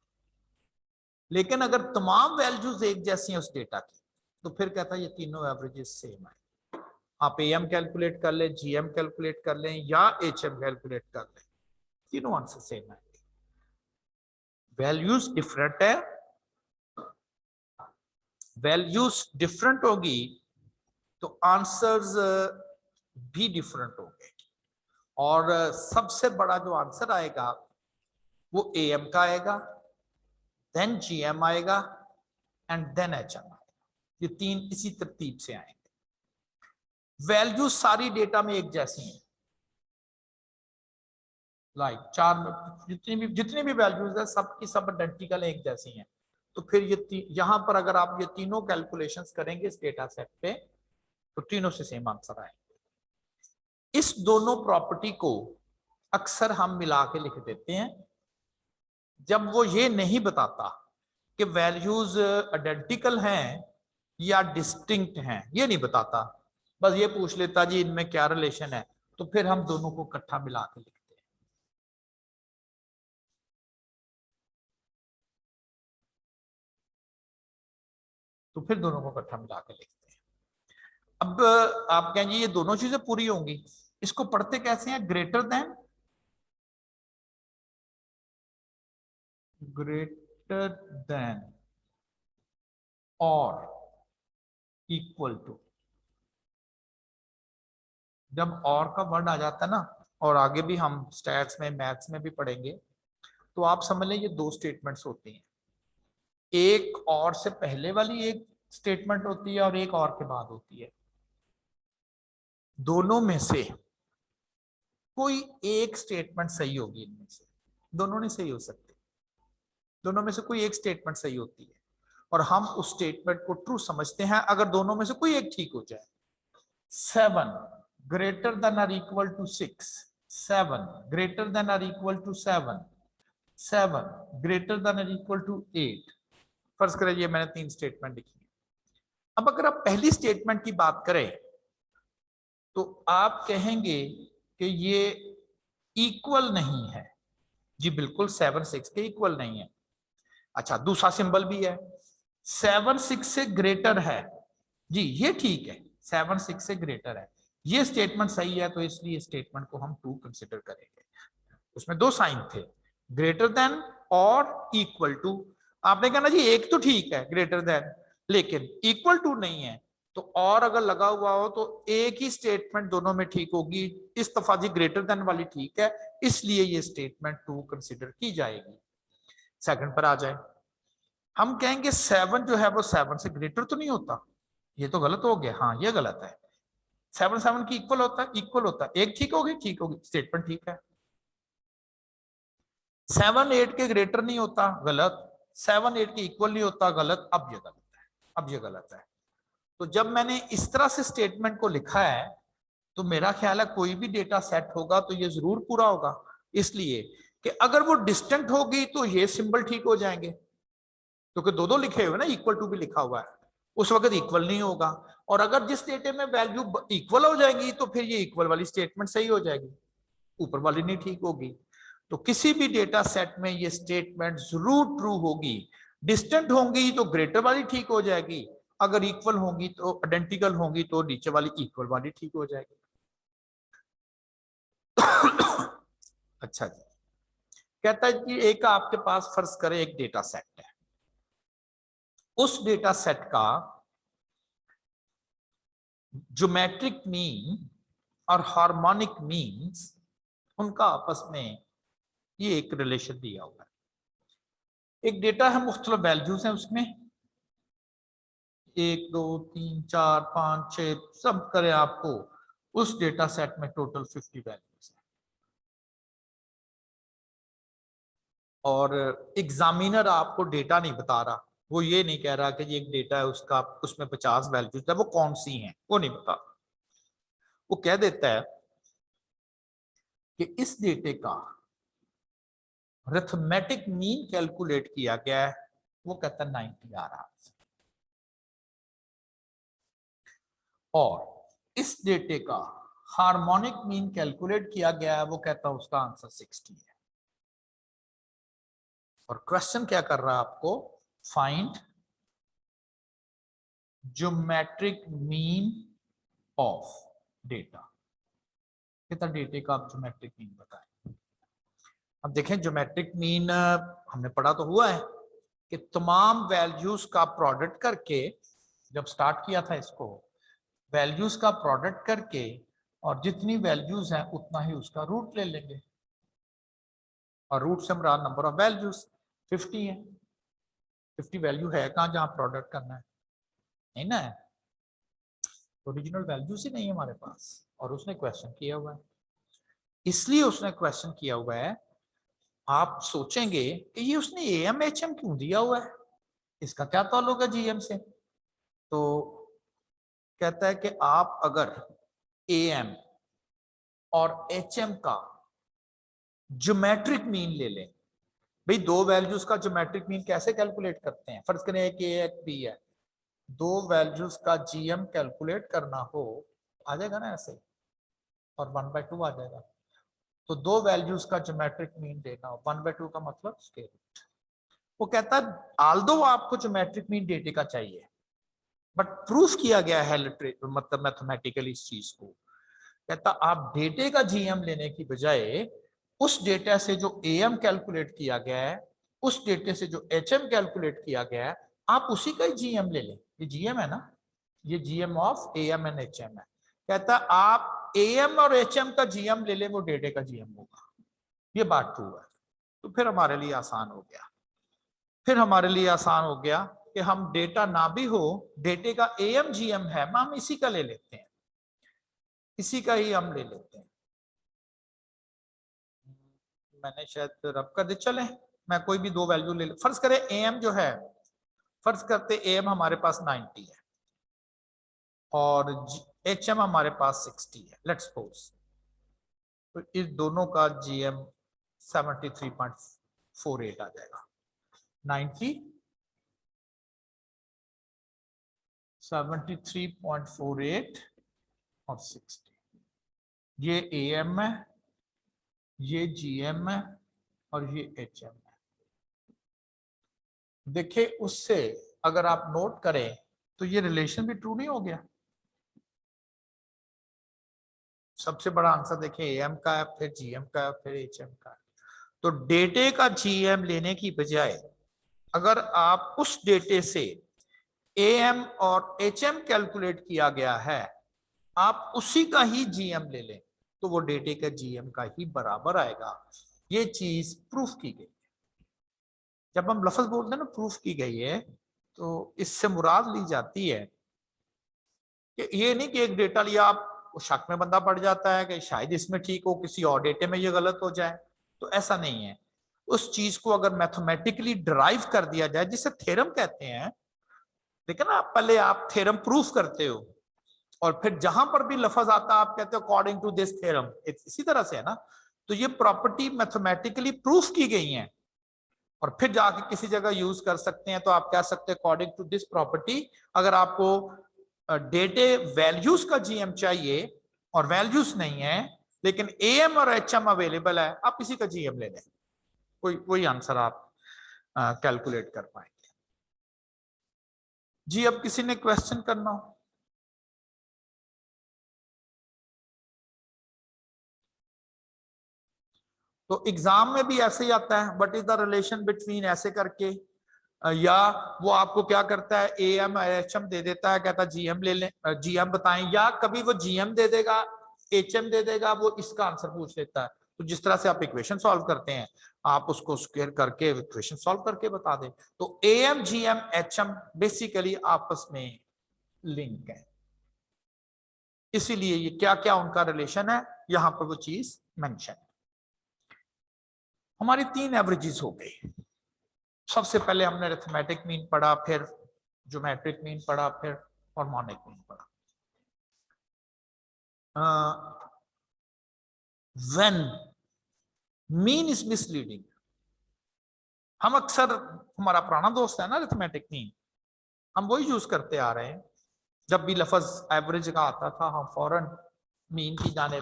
लेकिन अगर तमाम वैल्यूज एक जैसी हैं उस डेटा की, तो फिर कहता है ये तीनों एवरेजेस सेम है। आप AM कैलकुलेट कर लें, GM कैलकुलेट कर लें या HM कैलकुलेट कर लें, तीनों आंसर सेम है। वैल्यूज डिफरेंट है, वैल्यूज डिफरेंट होगी तो आंसर्स भी डिफरेंट होंगे। और सबसे बड़ा जो आंसर आएगा वो AM का आएगा, देन GM आएगा एंड देन HM आएगा। ये तीन इसी तरतीब से आएंगे। वैल्यू सारी डेटा में एक जैसी है, चार जितनी भी वैल्यूज है सबकी सब आइडेंटिकल एक जैसी हैं। तो फिर ये यहां पर अगर आप ये तीनों कैलकुलेशंस करेंगे इस डेटा सेट पे, तो तीनों से सेम आंसर आएंगे। इस दोनों प्रॉपर्टी को अक्सर हम मिला के लिख देते हैं जब वो ये नहीं बताता कि वैल्यूज आइडेंटिकल हैं या डिस्टिंक्ट हैं, ये नहीं बताता, बस ये पूछ लेता जी इनमें क्या रिलेशन है, तो फिर हम दोनों को इकट्ठा मिला के लिखते हैं। तो फिर दोनों को इकट्ठा मिला के लिखते हैं। अब आप कहेंगे ये दोनों चीजें पूरी होंगी, इसको पढ़ते कैसे हैं? ग्रेटर देन और इक्वल टू। जब और का वर्ड आ जाता है ना, और आगे भी हम स्टैट्स में मैथ्स में भी पढ़ेंगे, तो आप समझ लें ये दो स्टेटमेंट्स होती हैं। एक और से पहले वाली एक स्टेटमेंट होती है और एक और के बाद होती है। दोनों में से कोई एक स्टेटमेंट सही होगी, इनमें से दोनों नहीं सही हो सकते। दोनों में से कोई एक स्टेटमेंट सही होती है और हम उस स्टेटमेंट को ट्रू समझते हैं अगर दोनों में से कोई एक ठीक हो जाए। 7 ग्रेटर देन और इक्वल टू 6, 7 ग्रेटर देन और इक्वल टू 7, 7 ग्रेटर देन और इक्वल टू 8। फर्ज करें ये मैंने तीन स्टेटमेंट लिखी है। अब अगर आप पहली स्टेटमेंट की बात करें तो आप कहेंगे कि ये इक्वल नहीं है। जी बिल्कुल, 7 6 के इक्वल नहीं है। अच्छा, दूसरा सिंबल भी है, 7 6 से ग्रेटर है। जी ये ठीक है, 7 6 से ग्रेटर है, ये स्टेटमेंट सही है, तो इसलिए स्टेटमेंट को हम ट्रू कंसिडर करेंगे। उसमें दो साइन थे, ग्रेटर देन और इक्वल टू। आपने कहा ना जी एक तो ठीक है ग्रेटर देन, लेकिन इक्वल टू नहीं है, तो और अगर लगा हुआ हो तो एक ही स्टेटमेंट दोनों में ठीक होगी। इस दफा जी ग्रेटर देन वाली ठीक है, इसलिए ये स्टेटमेंट ट्रू कंसिडर की जाएगी। सेकंड पर आ जाए, हम कहेंगे 7 जो है वो 7 से ग्रेटर तो नहीं होता, ये तो गलत हो गया। हाँ ये गलत है, 7 7 की इक्वल होता है, इक्वल होता है, एक ठीक होगी, ठीक होगी, स्टेटमेंट ठीक है। 7 8 के ग्रेटर नहीं होता, गलत। 7 8 के इक्वल नहीं होता, गलत। अब ये गलत है, अब ये गलत है। तो जब मैंने इस तरह से स्टेटमेंट को लिखा है तो मेरा ख्याल है कोई भी डेटा सेट होगा तो ये जरूर पूरा होगा, इसलिए कि अगर वो डिस्टेंट होगी तो ये सिंबल ठीक हो जाएंगे, क्योंकि दो दो लिखे हुए ना, इक्वल टू भी लिखा हुआ है, उस वक्त इक्वल नहीं होगा। और अगर जिस डेटे में वैल्यू इक्वल हो जाएगी तो फिर ये इक्वल वाली स्टेटमेंट सही हो जाएगी, ऊपर वाली नहीं ठीक होगी। तो किसी भी डेटा सेट में ये स्टेटमेंट जरूर ट्रू होगी। डिस्टेंट होंगी तो ग्रेटर वाली ठीक हो जाएगी, अगर इक्वल होंगी तो आइडेंटिकल होंगी तो नीचे वाली इक्वल वाली ठीक हो जाएगी। अच्छा जी, कहता है कि एक आपके पास फर्ज करें एक डेटा सेट है, उस डेटा सेट का ज्योमेट्रिक मीन और हार्मोनिक मीन्स, उनका आपस में ये एक रिलेशन दिया हुआ है। एक डेटा है, मुख्तलिफ वैल्यूज हैं उसमें, 1 2 3 4 5 6 सब करें आपको, उस डेटा सेट में टोटल 50 वैल्यूज हैं। और एग्जामिनर आपको डेटा नहीं बता रहा, वो ये नहीं कह रहा कि ये एक डेटा है उसका उसमें 50 वैल्यूज है, वो कौन सी हैं वो नहीं बता। वो कह देता है कि इस डेटे का अरिथमेटिक मीन कैलकुलेट किया गया है, वो कहता है 90 आ रहा है। और इस डेटे का हार्मोनिक मीन कैलकुलेट किया गया है, वो कहता है उसका आंसर 60 है। और क्वेश्चन क्या कर रहा है आपको, find geometric mean of data. कितना डेटे का आप ज्योमेट्रिक मीन बताएं। अब देखें ज्योमेट्रिक मीन हमने पढ़ा तो हुआ है कि तमाम वैल्यूज का प्रोडक्ट करके, जब स्टार्ट किया था इसको, वैल्यूज का प्रोडक्ट करके और जितनी वैल्यूज हैं उतना ही उसका रूट ले लेंगे, और रूट से हमारा नंबर ऑफ वैल्यूज 50 है। 50 वैल्यू है कहाँ जहां प्रोडक्ट करना है, नहीं ना है, ओरिजिनल वैल्यूज ही नहीं है हमारे पास, और उसने क्वेश्चन किया हुआ है। इसलिए उसने क्वेश्चन किया हुआ है। आप सोचेंगे कि ये उसने एएम एचएम क्यों दिया हुआ है, इसका क्या ताल्लुक है जीएम से। तो कहता है कि आप अगर एएम और एचएम का ज्योमेट्रिक मीन ले लें, भाई दो वैल्यूज का ज्योमेट्रिक मीन कैसे कैलकुलेट करते हैं, फर्ज करें एक ए एक बी है, दो वैल्यूज का जीएम कैलकुलेट करना हो, आ जाएगा ना ऐसे, और 1/2 आ जाएगा। तो दो वैल्यूज का ज्योमेट्रिक मीन देना हो, 1/2 का मतलब स्क्वायर रूट। वो कहता है आल्दो आपको ज्योमेट्रिक मीन डेटे का चाहिए, बट प्रूफ किया गया है मतलब मैथमेटिकली इस चीज को। कहता आप डेटे का जीएम लेने की बजाय उस डेटा से जो एएम कैलकुलेट किया गया है, उस डेटे से जो एचएम कैलकुलेट किया गया है, आप उसी का ही जीएम ले लें। ये जीएम है ना, ये GM of am and HM है। कहता आप एएम और एचएम का जीएम ले लें, वो डेटे का जीएम होगा। ये बात ट्रू है। तो फिर हमारे लिए आसान हो गया, फिर हमारे लिए आसान हो गया कि हम डेटा ना भी हो, डेटे का एएम जीएम है, हम इसी का ले लेते हैं, इसी का ही हम ले लेते हैं। मैंने शायद रब कर दे, चले मैं कोई भी दो वैल्यू ले ले। फर्ज करें एएम जो है, फर्ज करते एएम हमारे पास 90 है और एचएम हमारे पास 60 है, लेट्स सपोज। तो इस दोनों का जीएम 73.48 आ जाएगा। 90 73.48 और 60, ये एएम है, ये जीएम है और ये एचएम है। देखिए उससे अगर आप नोट करें तो ये रिलेशन भी ट्रू नहीं हो गया। सबसे बड़ा आंसर देखिए एएम का है, फिर जीएम का है, फिर एचएम का है। तो डेटे का जीएम लेने की बजाय अगर आप उस डेटे से एएम और एचएम कैलकुलेट किया गया है, आप उसी का ही जीएम ले लें, तो वो डेटे का जीएम का ही बराबर आएगा। ये चीज प्रूफ की गई है। जब हम लफ्ज बोलते हैं ना प्रूफ की गई है, तो इससे मुराद ली जाती है कि ये नहीं कि एक डेटा लिया आप शक में बंदा पड़ जाता है कि शायद इसमें ठीक हो, किसी और डेटे में ये गलत हो जाए, तो ऐसा नहीं है। उस चीज को अगर मैथमेटिकली ड्राइव कर दिया जाए, जिसे थ्योरम कहते हैं, देखिए ना, पहले आप थ्योरम प्रूफ करते हो और फिर जहां पर भी लफ्ज आता है आप कहते हो अकॉर्डिंग टू दिस थ्योरम, इसी तरह से है ना। तो ये प्रॉपर्टी मैथमेटिकली प्रूफ की गई है और फिर जाके किसी जगह यूज कर सकते हैं। तो आप कह सकते हैं अकॉर्डिंग टू दिस प्रॉपर्टी, अगर आपको डेटे वैल्यूज का जीएम चाहिए और वैल्यूज नहीं है लेकिन एएम और एचएम अवेलेबल है, आप इसी का जीएम ले लें, कोई आंसर आप कैलकुलेट कर पाएंगे। जी अब किसी ने क्वेश्चन करना हो? तो एग्जाम में भी ऐसे ही आता है, what is the relation between, ऐसे करके, या वो आपको क्या करता है एएम एचएम दे देता है, कहता है जीएम ले लें, जीएम बताएं, या कभी वो जीएम दे देगा, एचएम दे देगा, वो इसका आंसर पूछ लेता है। तो जिस तरह से आप इक्वेशन सॉल्व करते हैं, आप उसको स्क्वायर करके इक्वेशन सॉल्व करके बता दें। तो एएम जीएम एचएम बेसिकली आपस में लिंक है, इसीलिए ये क्या क्या उनका रिलेशन है यहां पर वो चीज मेंशन है। हमारी 3 एवरेजेस हो गई। सबसे पहले हमने अरिथमेटिक मीन पढ़ा, फिर ज्योमेट्रिक मीन पढ़ा, फिर हार्मोनिक मीन पढ़ा। व्हेन मीन इज मिसलीडिंग, हम अक्सर, हमारा पुराना दोस्त है ना अरिथमेटिक मीन, हम वही यूज करते आ रहे हैं। जब भी लफ्ज एवरेज का आता था हम फौरन मीन की जाने,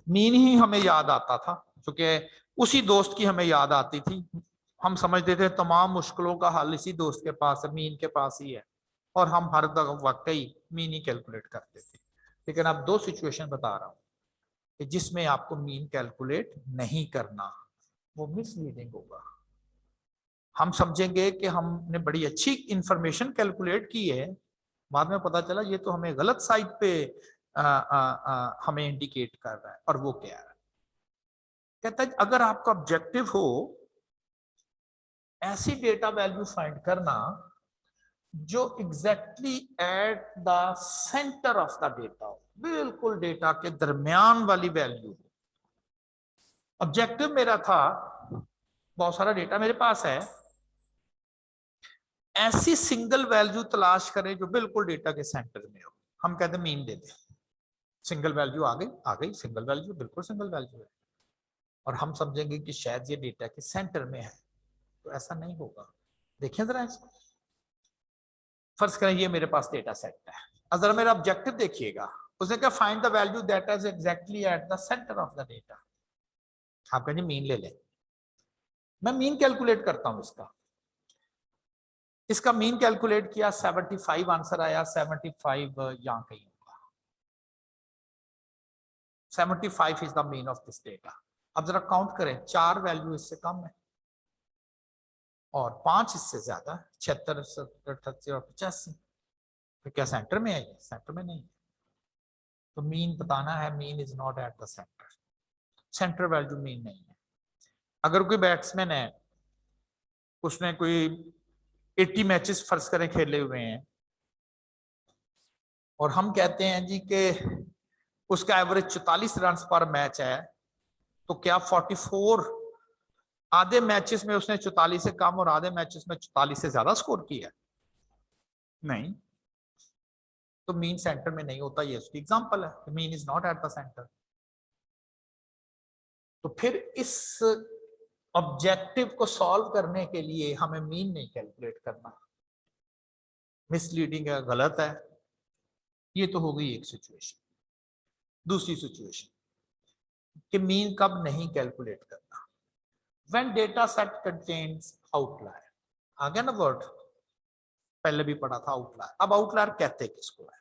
मीन ही हमें याद आता था, क्योंकि उसी दोस्त की हमें याद आती थी। हम समझते थे तमाम मुश्किलों का हल इसी दोस्त के पास है, मीन के पास ही है, और हम हर वक्त ही मीन ही कैलकुलेट करते थे। लेकिन अब दो सिचुएशन बता रहा हूं कि जिसमें आपको मीन कैलकुलेट नहीं करना, वो मिसलीडिंग होगा। हम समझेंगे कि हमने बड़ी अच्छी इंफॉर्मेशन कैलकुलेट की है, बाद में पता चला ये तो हमें गलत साइड पे हमें इंडिकेट कर रहा है। और वो क्या है, कहता है अगर आपका ऑब्जेक्टिव हो ऐसी डेटा वैल्यू फाइंड करना जो exactly at the centre of the data हो, बिल्कुल डेटा के दरमियान वाली वैल्यू हो। ऑब्जेक्टिव मेरा था, बहुत सारा डेटा मेरे पास है, ऐसी सिंगल वैल्यू तलाश करें जो बिल्कुल डेटा के सेंटर में हो। हम कहते हैं मीन दे दें, सिंगल वैल्यू आ गई सिंगल वैल्यू, बिल्कुल सिंगल वैल्यू है, और हम समझेंगे कि शायद ये डेटा के सेंटर में है। तो ऐसा नहीं होगा। देखिए जरा इसको, फर्ज करें ये मेरे पास डेटा सेट है, अब जरा मेरा ऑब्जेक्टिव देखिएगा, उसने कहा find the value that is exactly at the centre of the data. आप कहेंगे मीन ले लें, मैं मीन कैलकुलेट करता हूं इसका मीन कैलकुलेट किया, 75 आंसर आया, 75 यहां कहीं होगा, 75 is the mean of this data. अब जरा काउंट करें, 4 वैल्यू इससे कम है और 5 इससे ज्यादा, 76, 78 और 85। तो क्या सेंटर में है? ये सेंटर में नहीं है। तो मीन बताना है, mean is not at the centre, centre value mean नहीं है। अगर कोई बैट्समैन है, उसने कोई 80 मैचेस फर्ज करें खेले हुए हैं, और हम कहते हैं जी कि उसका एवरेज 44 रन पर मैच है, तो क्या 44 आधे मैचेस में उसने 44 से कम और आधे मैचेस में 44 से ज्यादा स्कोर किया? नहीं। तो मीन सेंटर में नहीं होता, ये उसकी एग्जांपल है, mean is not at the centre. तो फिर इस ऑब्जेक्टिव को सॉल्व करने के लिए हमें मीन नहीं कैलकुलेट करना, मिसलीडिंग है, गलत है। ये तो हो गई एक सिचुएशन। दूसरी सिचुएशन कि मीन कब नहीं कैलकुलेट करना, when data set contains outlier. आ गया ना वर्ड, पहले भी पढ़ा था आउटलायर। अब आउटलायर कहते किसको है?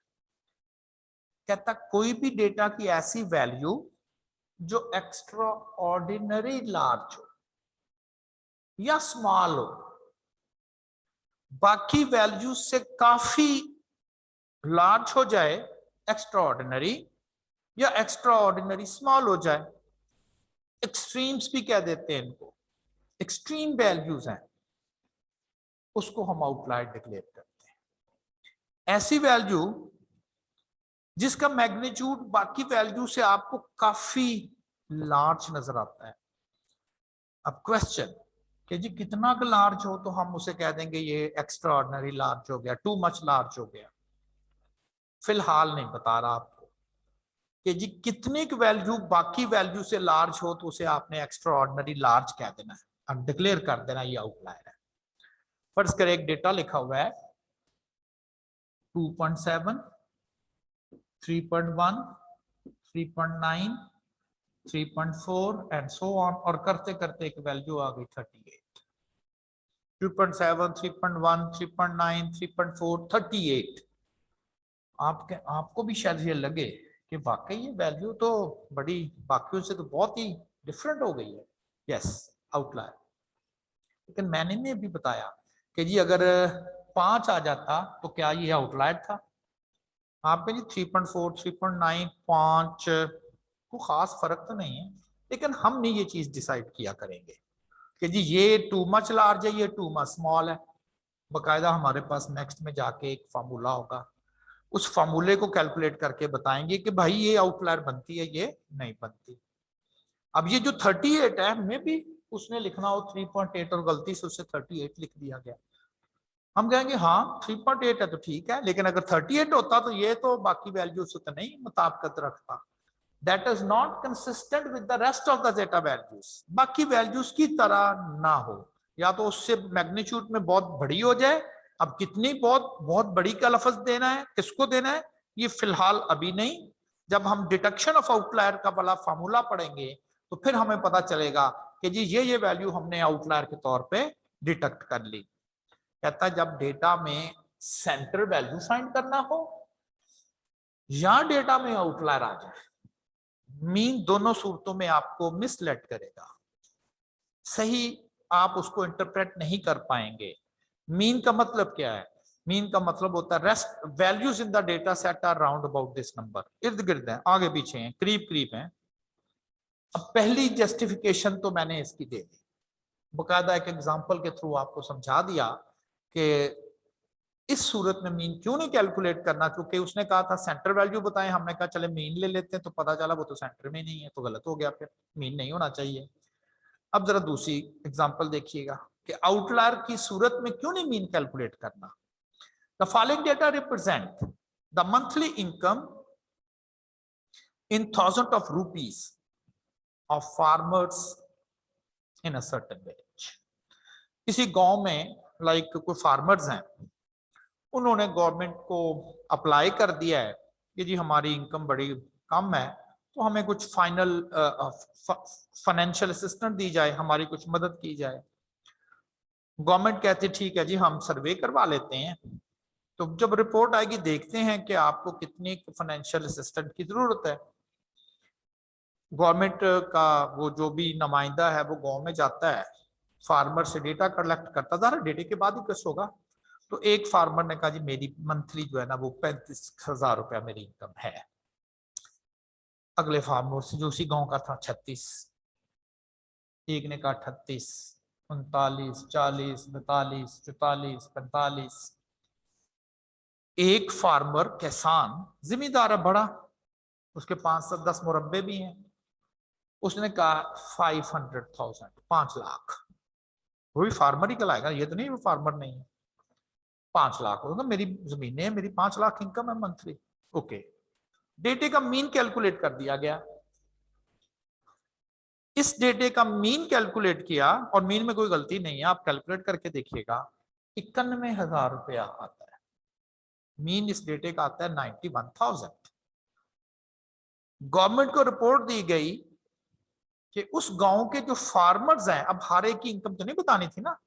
कहता कोई भी डेटा की ऐसी वैल्यू जो एक्स्ट्रा ऑर्डिनरी लार्ज हो या स्मॉल हो, बाकी वैल्यू से काफी लार्ज हो जाए एक्स्ट्रा ऑर्डिनरी, या एक्स्ट्रा ऑर्डिनरी स्मॉल हो जाए। एक्सट्रीम्स भी कह देते हैं इनको, एक्सट्रीम वैल्यूज हैं, उसको हम आउटलायर डिक्लेयर करते हैं। ऐसी वैल्यू जिसका मैग्नीट्यूड बाकी वैल्यू से आपको काफी लार्ज नजर आता है। अब क्वेश्चन कि जी कितना लार्ज हो, तो हम उसे कह देंगे ये एक्स्ट्रा ऑर्डिनरी लार्ज हो गया, टू मच लार्ज हो गया। फिलहाल नहीं बता रहा आपको कि जी कितनी की वैल्यू बाकी वैल्यू से लार्ज हो, तो उसे आपने एक्स्ट्रा ऑर्डिनरी लार्ज कह देना है, अब डिक्लेयर कर देना ये आउटलायर है। फर्ज करें एक डेटा लिखा हुआ है 2.7, 3.1, 3.9, 3.4 एंड सो ऑन, और करते करते एक वैल्यू आ गई 38। 2.7, 3.1, 3.9, 3.4, 38। आपको भी शायद ये लगे कि वाकई ये वैल्यू तो बड़ी बाकियों से तो बहुत ही डिफरेंट हो गई है। Yes, outlier. लेकिन मैंने ने भी बताया कि जी अगर 5 आ जाता तो क्या ये आउटलायर था? आप जी 3.4, 3.9, 5 को खास फर्क तो नहीं है, लेकिन हम नहीं ये चीज डिसाइड किया करेंगे कि जी ये टू मच लार्ज है, ये टू मच स्मॉल है। बाकायदा हमारे पास नेक्स्ट में जाके एक फार्मूला होगा, उस फार्मूले को कैलकुलेट करके बताएंगे कि भाई ये आउटलायर बनती है, ये नहीं बनती। अब ये जो 38 है, मे भी उसने लिखना हो 3.8 और गलती से उससे 38 लिख दिया गया। हम कहेंगे हाँ 3.8 है तो ठीक है, लेकिन अगर 38 होता तो ये तो बाकी वैल्यू से तो नहीं मुताबिकत रखता। That is not consistent with the rest of the data values. बाकी वैल्यूज की तरह ना हो, या तो उससे मैग्नीट्यूड में बहुत बड़ी हो जाए अब कितनी बहुत बहुत बड़ी का लफ्ज देना है, किसको देना है, ये फिलहाल अभी नहीं। जब हम डिटेक्शन ऑफ आउटलायर का वाला फार्मूला पढ़ेंगे तो फिर हमें पता चलेगा कि जी ये वैल्यू हमने आउटलायर के तौर पे डिटेक्ट कर ली। कहता है जब डेटा में सेंटर वैल्यू फाइंड करना हो या डेटा में आउटलायर आ जाए, मीन दोनों सूरतों में आपको मिसलेड करेगा, सही आप उसको इंटरप्रेट नहीं कर पाएंगे। मीन का मतलब क्या है, मीन का मतलब होता है rest values in the data set are round about this number, इर्द गिर्द है, आगे पीछे हैं, करीब करीब हैं। अब पहली जस्टिफिकेशन तो मैंने इसकी दे दी, बकायदा एक एग्जांपल के थ्रू आपको समझा दिया कि इस सूरत में मीन क्यों नहीं कैलकुलेट करना, क्योंकि उसने कहा था सेंटर वैल्यू बताएं, हमने कहा चले मीन ले लेते हैं, तो पता चला वो तो सेंटर में नहीं है, तो गलत हो गया, फिर मीन नहीं होना चाहिए। अब जरा दूसरी एग्जांपल देखिएगा कि आउटलायर की सूरत में क्यों नहीं मीन कैलकुलेट करना। The following data represent the monthly income in thousand of rupees of farmers in a certain village. किसी गांव में लाइक कोई फार्मर्स हैं, उन्होंने गवर्नमेंट को अप्लाई कर दिया है कि जी हमारी इनकम बड़ी कम है, तो हमें कुछ फाइनल फाइनेंशियल असिस्टेंस दी जाए, हमारी कुछ मदद की जाए। गवर्नमेंट कहती ठीक है जी हम सर्वे करवा लेते हैं, तो जब रिपोर्ट आएगी देखते हैं कि आपको कितनी फाइनेंशियल असिस्टेंट की जरूरत है। गवर्नमेंट का वो जो भी नुमाइंदा है वो गांव में जाता है, फार्मर से डेटा कलेक्ट करता था, डेटे के बाद ही कुछ होगा। तो एक फार्मर ने कहा जी मेरी मंथली जो है ना वो 35,000 रुपया मेरी इनकम है। अगले फार्मर से जो उसी गांव का था 36, एक ने कहा 38, 39, 40, 42, 44, 45। एक फार्मर किसान जिम्मेदार है बड़ा, उसके 5 से 10 मुरब्बे भी हैं, उसने कहा 500,000, 5 लाख। वो भी फार्मर ही कहलाएगा, ये तो नहीं वो फार्मर नहीं है। 5 लाख होगा, मेरी जमीनें हैं, मेरी 5 लाख इनकम है मंथली। ओके, डेटे का मीन कैलकुलेट कर दिया गया। इस डेटे का मीन कैलकुलेट किया और मीन में कोई गलती नहीं है, आप कैलकुलेट करके देखिएगा 91,000 रुपया आता है। मीन इस डेटे का आता है 91,000। गवर्नमेंट को रिपोर्ट दी गई कि उस गांव के जो फार्मर्स हैं, अब हर एक की इनकम तो नहीं बतानी थी ना,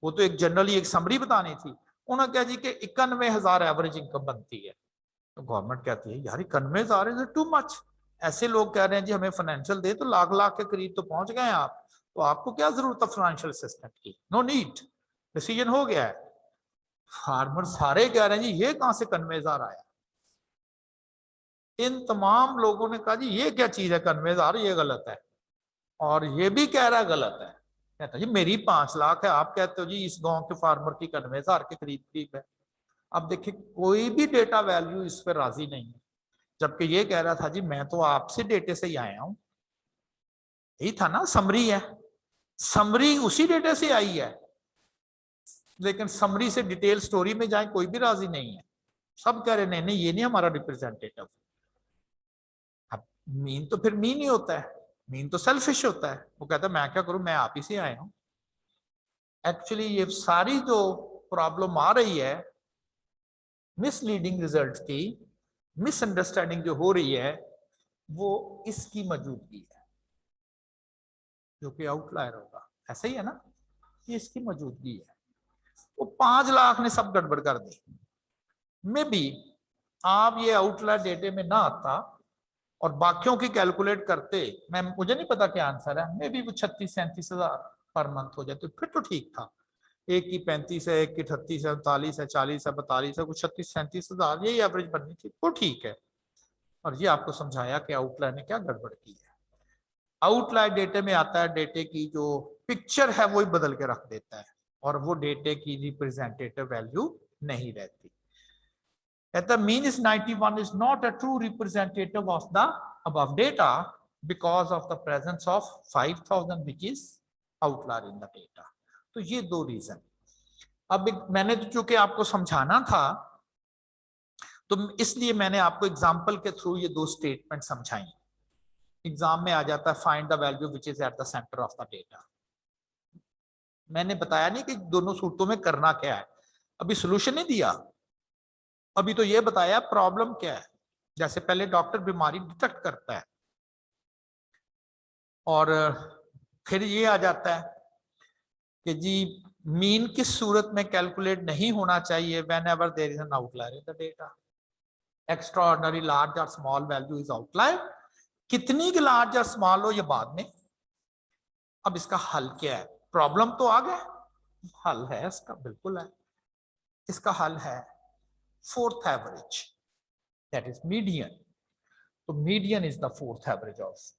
वो तो एक जनरली एक समरी बतानी थी। उन्होंने कहा जी कि 91,000 एवरेज इनकम बनती है। तो गवर्नमेंट कहती है यार 91,000 इज टू मच, ऐसे लोग कह रहे हैं जी हमें फाइनेंशियल दे, तो लाख लाख के करीब तो पहुंच गए आप, तो आपको क्या जरूरत है फाइनेंशियल असिस्टेंट की, नो नीड, डिसीजन हो गया है। फार्मर सारे कह रहे हैं जी ये कहां से 91,000 आया। इन तमाम लोगों ने कहा जी ये क्या चीज है 91,000, ये गलत है, और ये भी कह रहा है गलत है। कहता जी मेरी 5 लाख है, आप कहते हो जी इस गांव के फार्मर की 91,000 के करीब करीब है। अब देखिए कोई भी डेटा वैल्यू इस पर राजी नहीं है, जबकि ये कह रहा था जी मैं तो आपसे डेटे से ही आया हूं, यही था ना, समरी है, समरी उसी डेटे से आई है, लेकिन समरी से डिटेल स्टोरी में जाए कोई भी राजी नहीं है, सब कह रहे नहीं नहीं ये नहीं हमारा रिप्रेजेंटेटिव। अब मीन तो फिर मीन ही होता है, मीन तो सेल्फिश होता है, वो कहता है मैं क्या करूं, मैं आप ही से आया हूं। एक्चुअली ये सारी जो प्रॉब्लम आ रही है मिसलीडिंग रिजल्ट की, मिसअंडरस्टैंडिंग जो हो रही है, वो इसकी मौजूदगी है, जो कि आउटलायर होगा, ऐसा ही है ना, ये इसकी मौजूदगी है। वो 5 लाख ने सब गड़बड़ कर दी। मे बी आप ये आउटलायर डेटे में ना आता और बाकियों की कैलकुलेट करते, मैं मुझे नहीं पता क्या आंसर है, मे बी वो 36-37,000 पर मंथ हो जाए तो फिर तो ठीक था। एक की 35 है, एक की 38 है, 39 है, 40 है, 42 है, कुछ 36-37,000 यही एवरेज बननी थी, वो ठीक है। और ये आपको समझाया कि आउटलायर ने क्या गड़बड़ की है। आउटलायर डेटे में आता है डेटे की जो पिक्चर है वो ही बदल के रख देता है, और वो डेटे की रिप्रेजेंटेटिव वैल्यू नहीं रहती। The mean is 91 is not a true representative of the above data because of the presence of 5,000 which is outlier in the data. तो ये दो रीजन। अब मैंने तो चूंकि आपको समझाना था तो इसलिए मैंने आपको एग्जांपल के थ्रू ये दो स्टेटमेंट समझाई। एग्जाम में आ जाता है find the value which is at the centre of the data. मैंने बताया नहीं कि दोनों सूरतों में करना क्या है, अभी सोल्यूशन नहीं दिया, अभी तो ये बताया प्रॉब्लम क्या है। जैसे पहले डॉक्टर बीमारी डिटेक्ट करता है और फिर ये आ जाता है कि जी मीन किस सूरत में कैलकुलेट नहीं होना चाहिए, whenever there is an outlier in the data, extraordinary large और स्मॉल वैल्यू इज आउटलायर। कितनी की लार्ज और स्मॉल हो ये बाद में। अब इसका हल क्या है? प्रॉब्लम तो आ गया, हल है इसका, बिल्कुल है। इसका हल है fourth average, that is median. तो median is the fourth average of,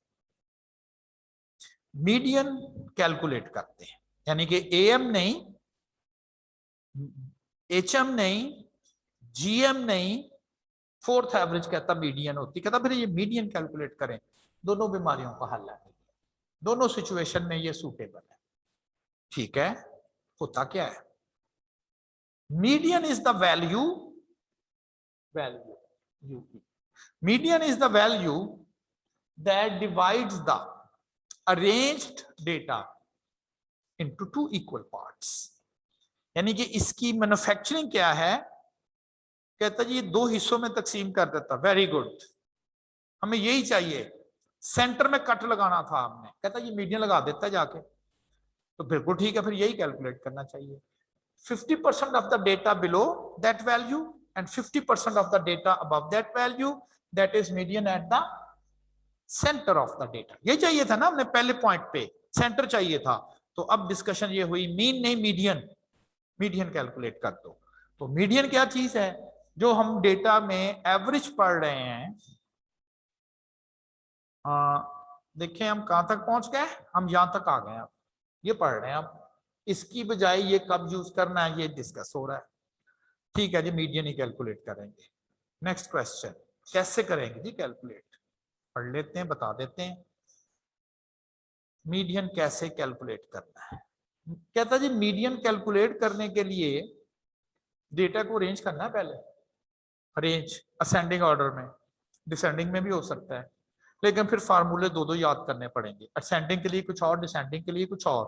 median calculate करते हैं, यानी कि एएम नहीं, एचएम नहीं, जीएम नहीं, फोर्थ एवरेज कहता मीडियन होती। कहता फिर ये मीडियन कैलकुलेट करें, दोनों बीमारियों का हल है, दोनों सिचुएशन में ये सूटेबल है। ठीक है, होता क्या है? Median is the value, UP, median is the value that divides the arranged data into two equal parts. यानी कि इसकी मैन्युफैक्चरिंग क्या है? कहता जी दो हिस्सों में तकसीम कर देता। वेरी गुड, हमें यही चाहिए, सेंटर में कट लगाना था हमने। कहता ये मीडियन लगा देता है जाके, तो बिल्कुल ठीक है, फिर यही कैलकुलेट करना चाहिए। 50% of the data below that value and 50% of the data above that value, that is median at the centre of the data. ये चाहिए था ना हमने पहले पॉइंट पे, सेंटर चाहिए था। तो अब डिस्कशन ये हुई मीन नहीं मीडियन, मीडियन कैलकुलेट कर दो। तो मीडियन क्या चीज है? जो हम डेटा में एवरेज पढ़ रहे हैं। देखें हम कहां तक पहुंच गए, हम यहां तक आ गए, अब ये पढ़ रहे हैं। अब इसकी बजाय ये कब यूज करना है ये डिस्कस हो रहा है। ठीक है जी, मीडियन ही कैलकुलेट करेंगे। नेक्स्ट क्वेश्चन, कैसे करेंगे जी कैलकुलेट? पढ़ लेते हैं, बता देते हैं मीडियन कैसे कैलकुलेट करना है। कहता जी मीडियन कैलकुलेट करने के लिए डेटा को अरेंज करना है पहले, अरेंज असेंडिंग ऑर्डर में, डिसेंडिंग में भी हो सकता है, लेकिन फिर फार्मूले दो दो याद करने पड़ेंगे, असेंडिंग के लिए कुछ और, डिसेंडिंग के लिए कुछ और।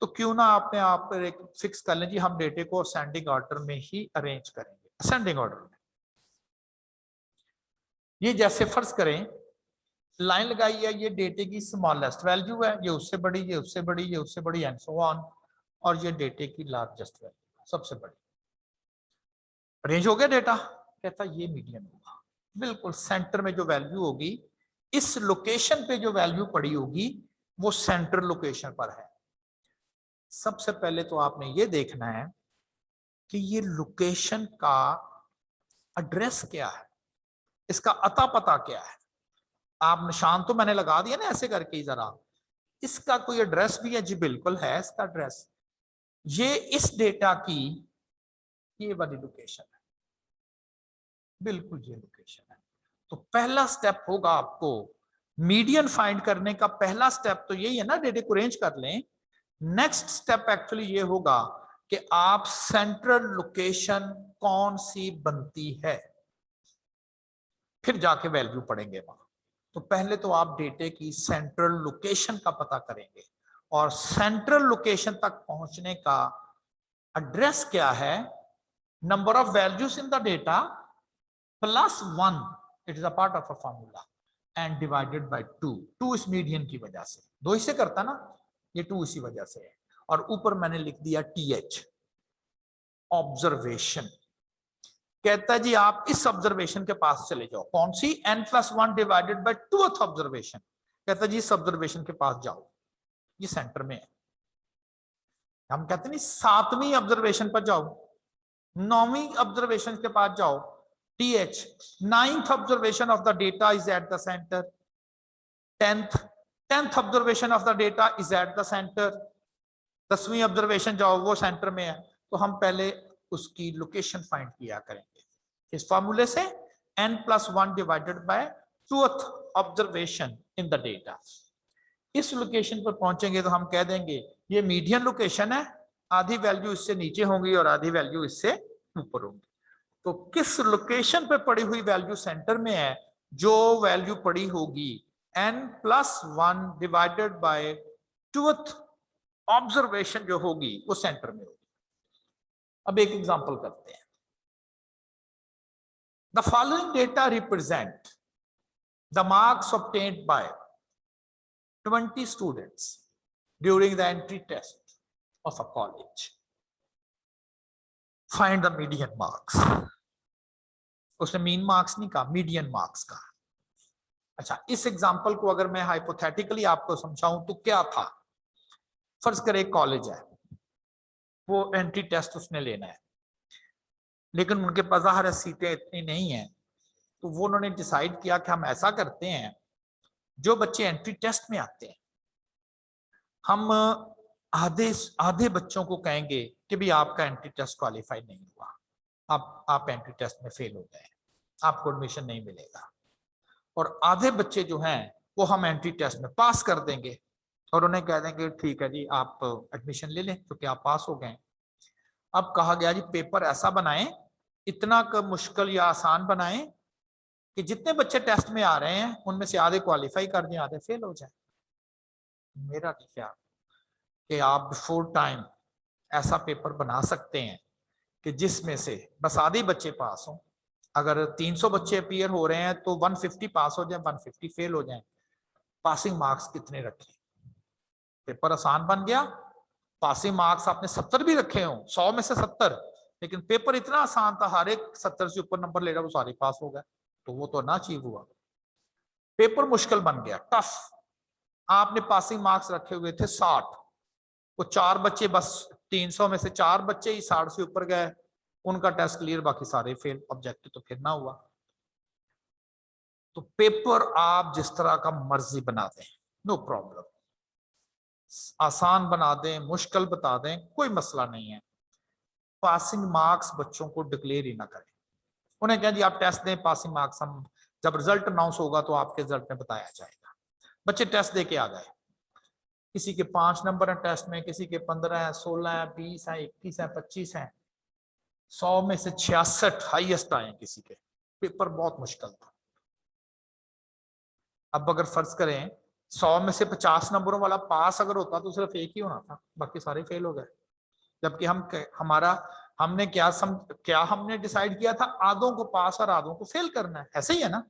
तो क्यों ना आपने आप एक फिक्स कर लें जी हम डेटे को असेंडिंग ऑर्डर में ही अरेंज करेंगे, असेंडिंग ऑर्डर में। ये जैसे फर्ज करें लाइन लगाई है, ये डेटे की स्मॉलेस्ट वैल्यू है, ये उससे बड़ी, ये उससे बड़ी, ये उससे बड़ी एंड सो ऑन, और ये डेटे की लार्जेस्ट वैल्यू सबसे बड़ी। अरेंज हो गया डेटा। कहता ये मीडियन होगा, बिल्कुल सेंटर में जो वैल्यू होगी, इस लोकेशन पे जो वैल्यू पड़ी होगी वो सेंटर लोकेशन पर है। सबसे पहले तो आपने ये देखना है कि ये लोकेशन का एड्रेस क्या है, इसका अता पता क्या है। आप निशान तो मैंने लगा दिया ना ऐसे करके ही, जरा इसका कोई एड्रेस भी है जी? बिल्कुल है इसका एड्रेस, ये इस डेटा की ये वाली लोकेशन है, बिल्कुल ये लोकेशन है। तो पहला स्टेप होगा आपको मीडियन फाइंड करने का, पहला स्टेप तो यही है ना, डेटा को अरेंज कर लें। नेक्स्ट स्टेप एक्चुअली ये होगा कि आप सेंट्रल लोकेशन कौन सी बनती है, फिर जाके वैल्यू पढ़ेंगे वहां। तो पहले तो आप डेटे की सेंट्रल लोकेशन का पता करेंगे, और सेंट्रल लोकेशन तक पहुंचने का एड्रेस क्या है? Number of values in the data plus 1, it is a part of a formula, and divided by 2। 2 इस मीडियन की वजह से, दो हिस्से करता ना, ये 2 इसी वजह से है। और ऊपर मैंने लिख दिया TH, ऑब्जर्वेशन। कहता है जी आप इस ऑब्जर्वेशन के पास चले जाओ, कौन सी? n+1 divided by 2th observation. कहता है जी इस ऑब्जर्वेशन के पास जाओ, ये सेंटर में है। हम कहते नहीं 7वीं ऑब्जर्वेशन पर जाओ, 9वीं ऑब्जर्वेशन के पास जाओ, TH। 9th observation of the data is at the centre, 10th observation of the data is at the centre, 10वीं ऑब्जर्वेशन जाओ वो सेंटर में है। तो हम पहले उसकी लोकेशन फाइंड किया करेंगे इस फॉर्मूले से, n+1 divided by 2th observation in the data. इस लोकेशन पर पहुंचेंगे तो हम कह देंगे ये मीडियन लोकेशन है, आधी वैल्यू इससे नीचे होंगी और आधी वैल्यू इससे ऊपर होंगी। तो किस लोकेशन पे पड़ी हुई वैल्यू सेंटर में है? जो वैल्यू पड़ी होगी n+1 divided by 2th observation जो होगी वो सेंटर में होगी। अब एक एग्जांपल करते हैं। The following data represent the marks obtained by 20 students during the entry test of a college. Find the median marks. उसने मीन मार्क्स नहीं कहा, मीडियन मार्क्स कहा। अच्छा, इस एग्जांपल को अगर मैं हाइपोथेटिकली आपको समझाऊं तो क्या था? फर्ज करें एक कॉलेज है, वो एंट्री टेस्ट उसने लेना है, लेकिन उनके पास ज़ाहिर है सीटें इतनी नहीं है, तो वो उन्होंने डिसाइड किया कि हम ऐसा करते हैं, जो बच्चे एंट्री टेस्ट में आते हैं हम आधे बच्चों को कहेंगे कि भी आपका एंट्री टेस्ट क्वालिफाई नहीं हुआ, आप एंट्री टेस्ट में फेल हो गए, आपको एडमिशन नहीं मिलेगा। और आधे बच्चे जो हैं वो हम एंट्री टेस्ट में पास कर देंगे और उन्हें कह देंगे ठीक है जी आप एडमिशन ले लें क्योंकि आप पास हो गए। अब कहा गया जी पेपर ऐसा बनाएं, इतना मुश्किल या आसान बनाएं कि जितने बच्चे टेस्ट में आ रहे हैं उनमें से आधे क्वालिफाई कर दें, आधे फेल हो जाए। मेरा ख्याल कि आप बिफोर टाइम ऐसा पेपर बना सकते हैं कि जिसमें से बस आधे बच्चे पास हों। अगर 300 बच्चे अपीयर हो रहे हैं तो 150 पास हो जाए, 150 फेल हो जाए। पासिंग मार्क्स कितने रखें? पेपर आसान बन गया, पासिंग मार्क्स आपने 70 भी रखे हों, 100 में से 70, लेकिन पेपर इतना आसान था, हर एक 70 से ऊपर नंबर ले रहा, वो सारे पास हो गए, तो वो तो ना अचीव हुआ। पेपर मुश्किल बन गया, टफ। आपने पासिंग मार्क्स रखे हुए थे 60, वो 4 बच्चे, बस 300 में से 4 बच्चे ही 60 से ऊपर गए, उनका टेस्ट क्लियर, बाकी सारे फेल। ऑब्जेक्टिव तो फिर ना हुआ। तो पेपर आप जिस तरह का मर्जी बना दें, नो प्रॉब्लम, आसान बना दें, मुश्किल बता दें, कोई मसला नहीं है। पासिंग मार्क्स बच्चों को डिक्लेयर ही ना करें। उन्हें कहें जी आप टेस्ट दें, पासिंग मार्क्स हम जब रिजल्ट अनाउंस होगा तो आपके रिजल्ट में बताया जाएगा। बच्चे टेस्ट दे के आ गए, किसी के 5 नंबर हैं टेस्ट में, किसी के 15 हैं, 16 हैं, 20 हैं, 21 हैं, 25 हैं, 100 में से 66 हाईएस्ट आए किसी के। पेपर बहुत मुश्किल था। अब अगर फर्ज करें 100 में से 50 नंबरों वाला पास अगर होता तो सिर्फ एक ही होना था, बाकी सारे फेल हो गए। जबकि हमने क्या हमने डिसाइड किया था, आधों को पास और आधों को फेल करना है, ऐसे ही है ना।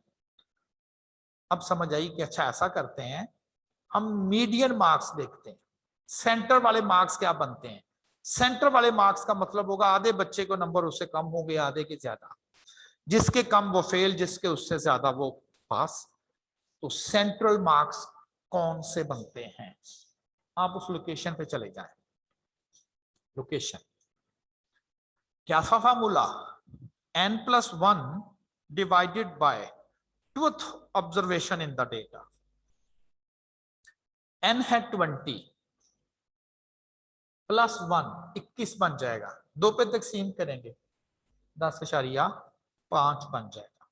अब समझ आई कि अच्छा ऐसा करते हैं, हम मीडियन मार्क्स देखते हैं। सेंटर वाले मार्क्स क्या बनते हैं? सेंटर वाले मार्क्स का मतलब होगा आधे बच्चे को नंबर उससे कम हो गए, आधे के ज्यादा, जिसके कम वो फेल, जिसके उससे ज्यादा वो पास। तो सेंट्रल मार्क्स कौन से बनते हैं? आप उस लोकेशन पे चले जाएं। लोकेशन क्या था formula? n+1 divided by truth observation in the data. n है 20 प्लस 1 21 बन जाएगा, 2 पे तकसीम करेंगे 10.5 बन जाएगा।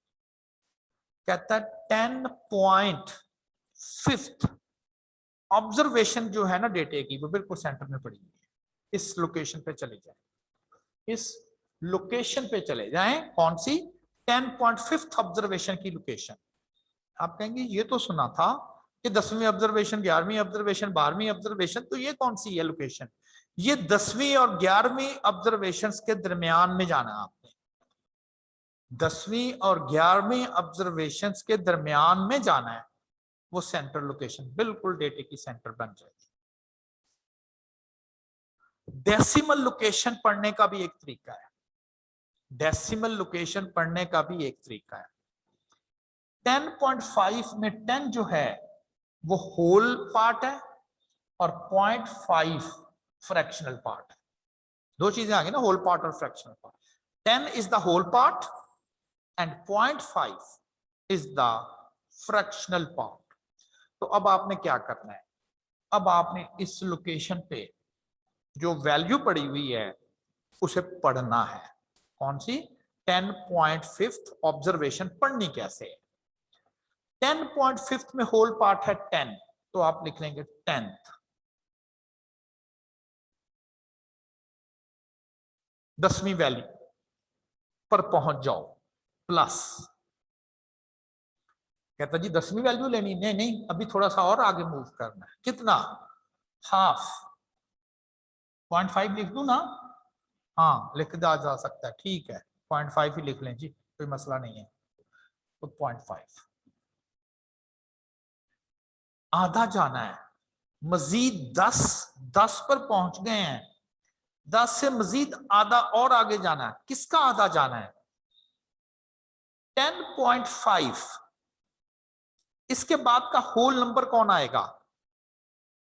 कहता है 10.5 ऑब्जर्वेशन जो है ना डेटे की, वो बिल्कुल सेंटर में पड़ी हुई है। इस लोकेशन पे चले जाएं, इस लोकेशन पे चले जाएं। कौन सी? 10.5 ऑब्जर्वेशन की लोकेशन। आप कहेंगे ये तो सुना था कि 10वीं ऑब्जर्वेशन, 11वीं ऑब्जर्वेशन, 12वीं ऑब्जर्वेशन, तो ये कौन सी है लोकेशन? ये 10वीं और 11वीं ऑब्जर्वेशन के दरमियान में जाना है आपने। 10वीं और 11वीं ऑब्जर्वेशन के दरमियान में जाना है, वो सेंटर लोकेशन बिल्कुल डेटे की सेंटर बन जाएगी। डेसिमल लोकेशन पढ़ने का भी एक तरीका है। डेसिमल लोकेशन पढ़ने का भी एक तरीका है। 10.5 में 10 जो है वो होल पार्ट है और 0.5 फ्रैक्शनल पार्ट है। दो चीजें आ गई ना, होल पार्ट और fractional part. 10 is the whole part and 0.5 is the fractional part. तो अब आपने क्या करना है? अब आपने इस लोकेशन पे जो वैल्यू पड़ी हुई है उसे पढ़ना है। कौन सी? 10.5 ऑब्जर्वेशन पढ़नी कैसे है? 10.5 में होल पार्ट है 10, तो आप लिख लेंगे 10th। 10वीं वैल्यू पर पहुंच जाओ, प्लस। कहता जी 10वीं वैल्यू लेनी? नहीं नहीं, अभी थोड़ा सा और आगे मूव करना है। कितना? हाफ। 0.5 लिख दूं ना? हाँ लिख दिया जा सकता है, ठीक है 0.5 ही लिख लें जी, कोई मसला नहीं है। तो 0.5 आधा जाना है, मजीद 10 पर पहुंच गए हैं, 10 से मजीद आधा और आगे जाना है। किसका आधा जाना है? 10.5। इसके बाद का होल नंबर कौन आएगा?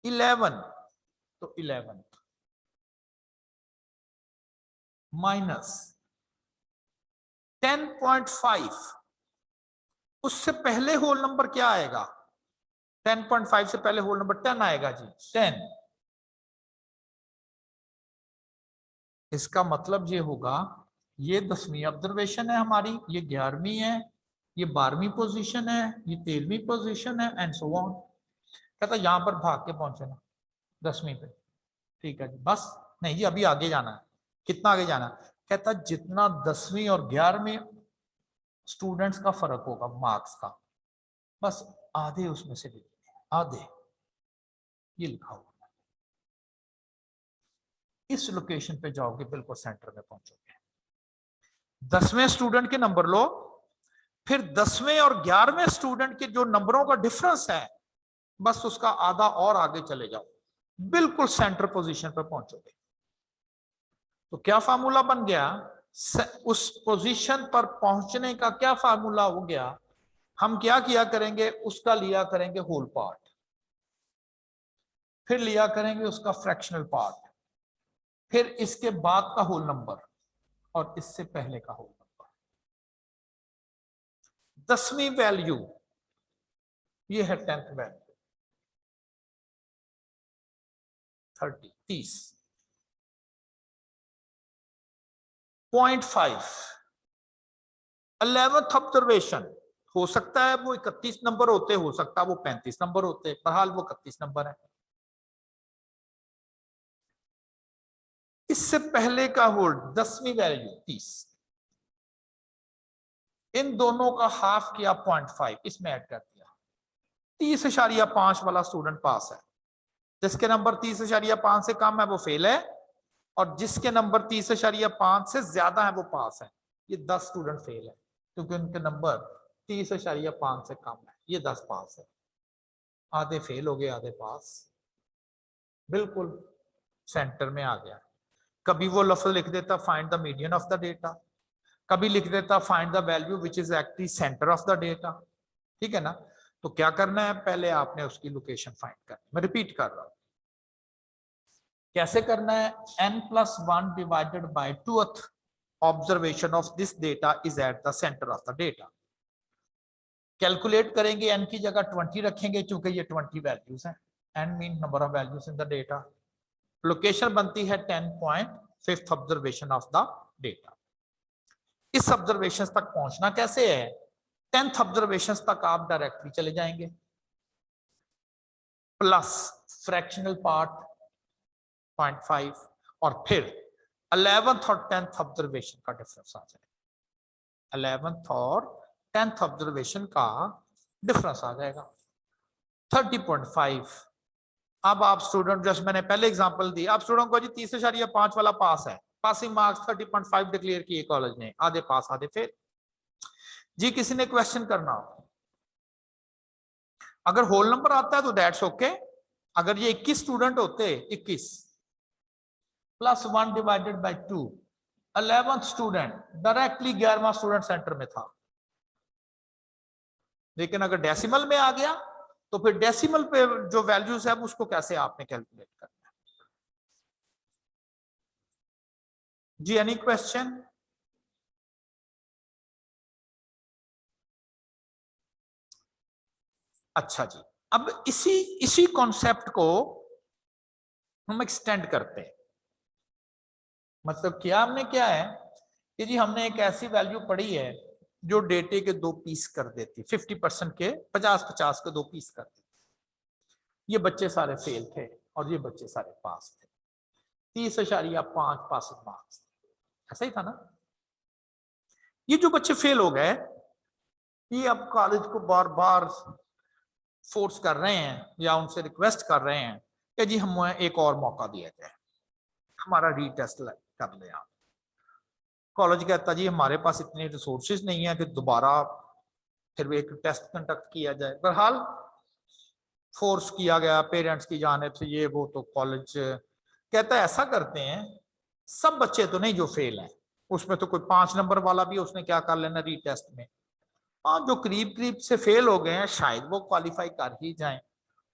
11। तो 11 माइनस 10.5, उससे पहले होल नंबर क्या आएगा? 10.5 से पहले होल नंबर 10 आएगा जी, 10। इसका मतलब ये होगा, ये 10वीं ऑब्जर्वेशन है हमारी, ये 11वीं है, ये 12वीं पोजीशन है, ये 13वीं पोजीशन है, एंड सो ऑन। कहता यहां पर भाग के पहुंचे ना 10वीं पे, ठीक है जी, बस नहीं जी अभी आगे जाना है। कितना आगे जाना है? कहता जितना 10वीं और 11वीं स्टूडेंट्स का फर्क होगा मार्क्स का, बस आधे उसमें से ले, आधे, ये लिखा हुआ। इस लोकेशन पे जाओगे बिल्कुल सेंटर में पहुंचोगे। 10वें स्टूडेंट के नंबर लो, फिर 10वें और 11वें स्टूडेंट के जो नंबरों का डिफरेंस है, बस उसका आधा और आगे चले जाओ, बिल्कुल सेंटर पोजीशन पर पहुंचोगे। तो क्या फार्मूला बन गया? उस पोजीशन पर पहुंचने का क्या फार्मूला हो गया? हम क्या किया करेंगे, उसका लिया करेंगे होल पार्ट, फिर लिया करेंगे उसका फ्रैक्शनल पार्ट, फिर इसके बाद का होल नंबर और इससे पहले का होल नंबर। 10वीं वैल्यू ये है 10th वैल्यू 30 0.5। 11th ऑब्जर्वेशन हो सकता है वो 31 नंबर होते, हो सकता है वो 35 नंबर होते, बहरहाल वो 31 नंबर है। इससे पहले का होल 10वीं वैल्यू 30, इन दोनों का हाफ किया 0.5, इसमें ऐड कर दिया। 30.5 वाला स्टूडेंट पास है, जिसके नंबर 30.5 से कम है वो फेल है, और जिसके नंबर 30.5 से ज्यादा है वो पास है। ये 10 स्टूडेंट फेल है क्योंकि उनके नंबर 30.5 से कम है, ये 10 पास है। आधे फेल हो गए, आधे पास, बिल्कुल सेंटर में आ गया। कभी वो लफ्ज लिख देता find the median of the data, कभी लिख देता find the value which is actually centre of the data, ठीक है ना। तो क्या करना है, पहले आपने उसकी लोकेशन फाइंड करनी। मैं रिपीट कर रहा हूं कैसे करना है। n+1 divided by 2th observation of this data is at the centre of the data. Calculate करेंगे, n की जगह 20 रखेंगे क्योंकि ये 20 वैल्यूज हैं, n mean number of values in the data. Location बनती है 10.5th observation of the data. इस ऑब्जर्वेशन तक पहुंचना कैसे है? 10th ऑब्जर्वेशन तक आप डायरेक्टली चले जाएंगे, प्लस फ्रैक्शनल पार्ट 0.5, और फिर 11th और 10th ऑब्जर्वेशन का डिफरेंस आ जाएगा। 11th और 10th ऑब्जर्वेशन का डिफरेंस आ जाएगा 30.5। अब आप स्टूडेंट, जैसे मैंने पहले एग्जांपल दी, आप स्टूडेंट को जी 30.5 वाला पास है, पासिंग मार्क्स 30.5 डिक्लेयर किए कॉलेज ने, आधे पास आधे फेल। जी किसी ने क्वेश्चन करना हो, अगर होल नंबर आता है तो दैट्स ओके। अगर ये 21 स्टूडेंट होते, 21 +1 divided by 2, 11th student directly 11वां स्टूडेंट सेंटर में था। लेकिन अगर डेसिमल में आ गया तो फिर डेसिमल पे जो वैल्यूज है उसको कैसे आपने कैलकुलेट करना है। जी एनी क्वेश्चन? अच्छा जी, अब इसी कॉन्सेप्ट को हम एक्सटेंड करते हैं। मतलब क्या हमने क्या है कि जी हमने एक ऐसी वैल्यू पढ़ी है जो डेटे के 2 पीस कर देती, 50% के 50-50 के 2 पीस कर देती। ये बच्चे सारे फेल थे और ये बच्चे सारे पास थे, 30.5 पासिंग मार्क्स थे, ऐसा ही था ना। ये जो बच्चे फेल हो गए, ये अब कॉलेज को बार बार फोर्स कर रहे हैं या उनसे रिक्वेस्ट कर रहे हैं कि जी हमें एक और मौका दिया जाए, हमारा रीटेस्ट कर ले आप। कॉलेज कहता जी हमारे पास इतने रिसोर्सेज नहीं है कि दोबारा फिर एक टेस्ट कंडक्ट किया जाए। बहरहाल फोर्स किया गया पेरेंट्स की जानिब से, ये वो, तो कॉलेज कहता है ऐसा करते हैं, सब बच्चे तो नहीं जो फेल हैं, उसमें तो कोई 5 नंबर वाला भी उसने क्या कर लेना रीटेस्ट में, हाँ जो करीब करीब से फेल हो गए हैं शायद वो क्वालिफाई कर ही जाएं।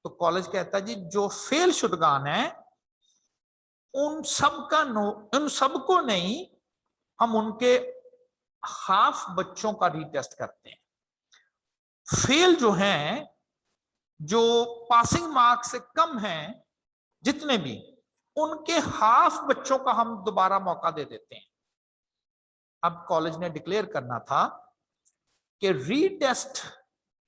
तो कॉलेज कहता है जी जो फेल शुदगान है उन सब का उन सबको नहीं, हम उनके हाफ बच्चों का रीटेस्ट करते हैं। फेल जो हैं, जो पासिंग मार्क्स से कम हैं जितने भी, उनके हाफ बच्चों का हम दोबारा मौका दे देते हैं। अब कॉलेज ने डिक्लेयर करना था कि रीटेस्ट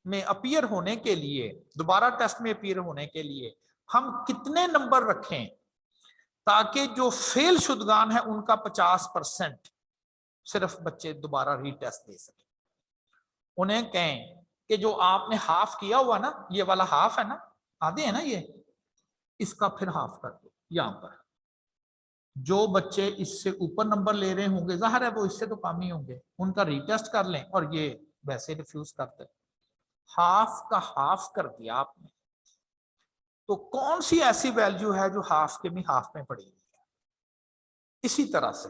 में अपीयर होने के लिए, दोबारा टेस्ट में अपीयर होने के लिए हम कितने नंबर रखें ताकि जो फेल शुदगान है उनका 50% सिर्फ बच्चे दोबारा रीटेस्ट दे सके। उन्हें कहें कि जो आपने हाफ किया हुआ ना, ये वाला हाफ है ना, आधे है ना ये, इसका फिर हाफ कर दो। यहां पर जो बच्चे इससे ऊपर नंबर ले रहे होंगे, जाहिर है वो इससे तो कम ही होंगे, उनका रीटेस्ट कर लें, और ये वैसे रिफ्यूज करते, हाफ का हाफ कर दिया आपने। तो कौन सी ऐसी वैल्यू है जो हाफ के भी हाफ में पड़ी हुई है? इसी तरह से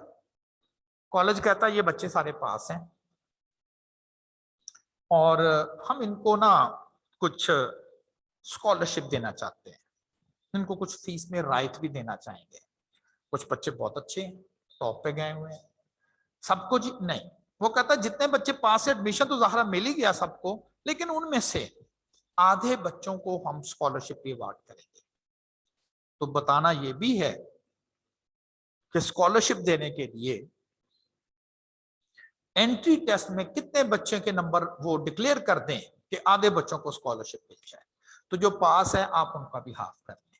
कॉलेज कहता है ये बच्चे सारे पास हैं और हम इनको ना कुछ स्कॉलरशिप देना चाहते हैं, इनको कुछ फीस में राइट भी देना चाहेंगे। कुछ बच्चे बहुत अच्छे हैं, टॉप पे गए हुए हैं, सबको जी नहीं, वो कहता है जितने बच्चे पास से एडमिशन तो ज़ाहिर मिल ही गया सबको, लेकिन उनमें से आधे बच्चों को हम स्कॉलरशिप भी अवार्ड करेंगे। तो बताना ये भी है कि स्कॉलरशिप देने के लिए एंट्री टेस्ट में कितने बच्चे के नंबर वो डिक्लेयर कर दें कि आधे बच्चों को स्कॉलरशिप मिल जाए। तो जो पास है आप उनका भी हाफ कर दें।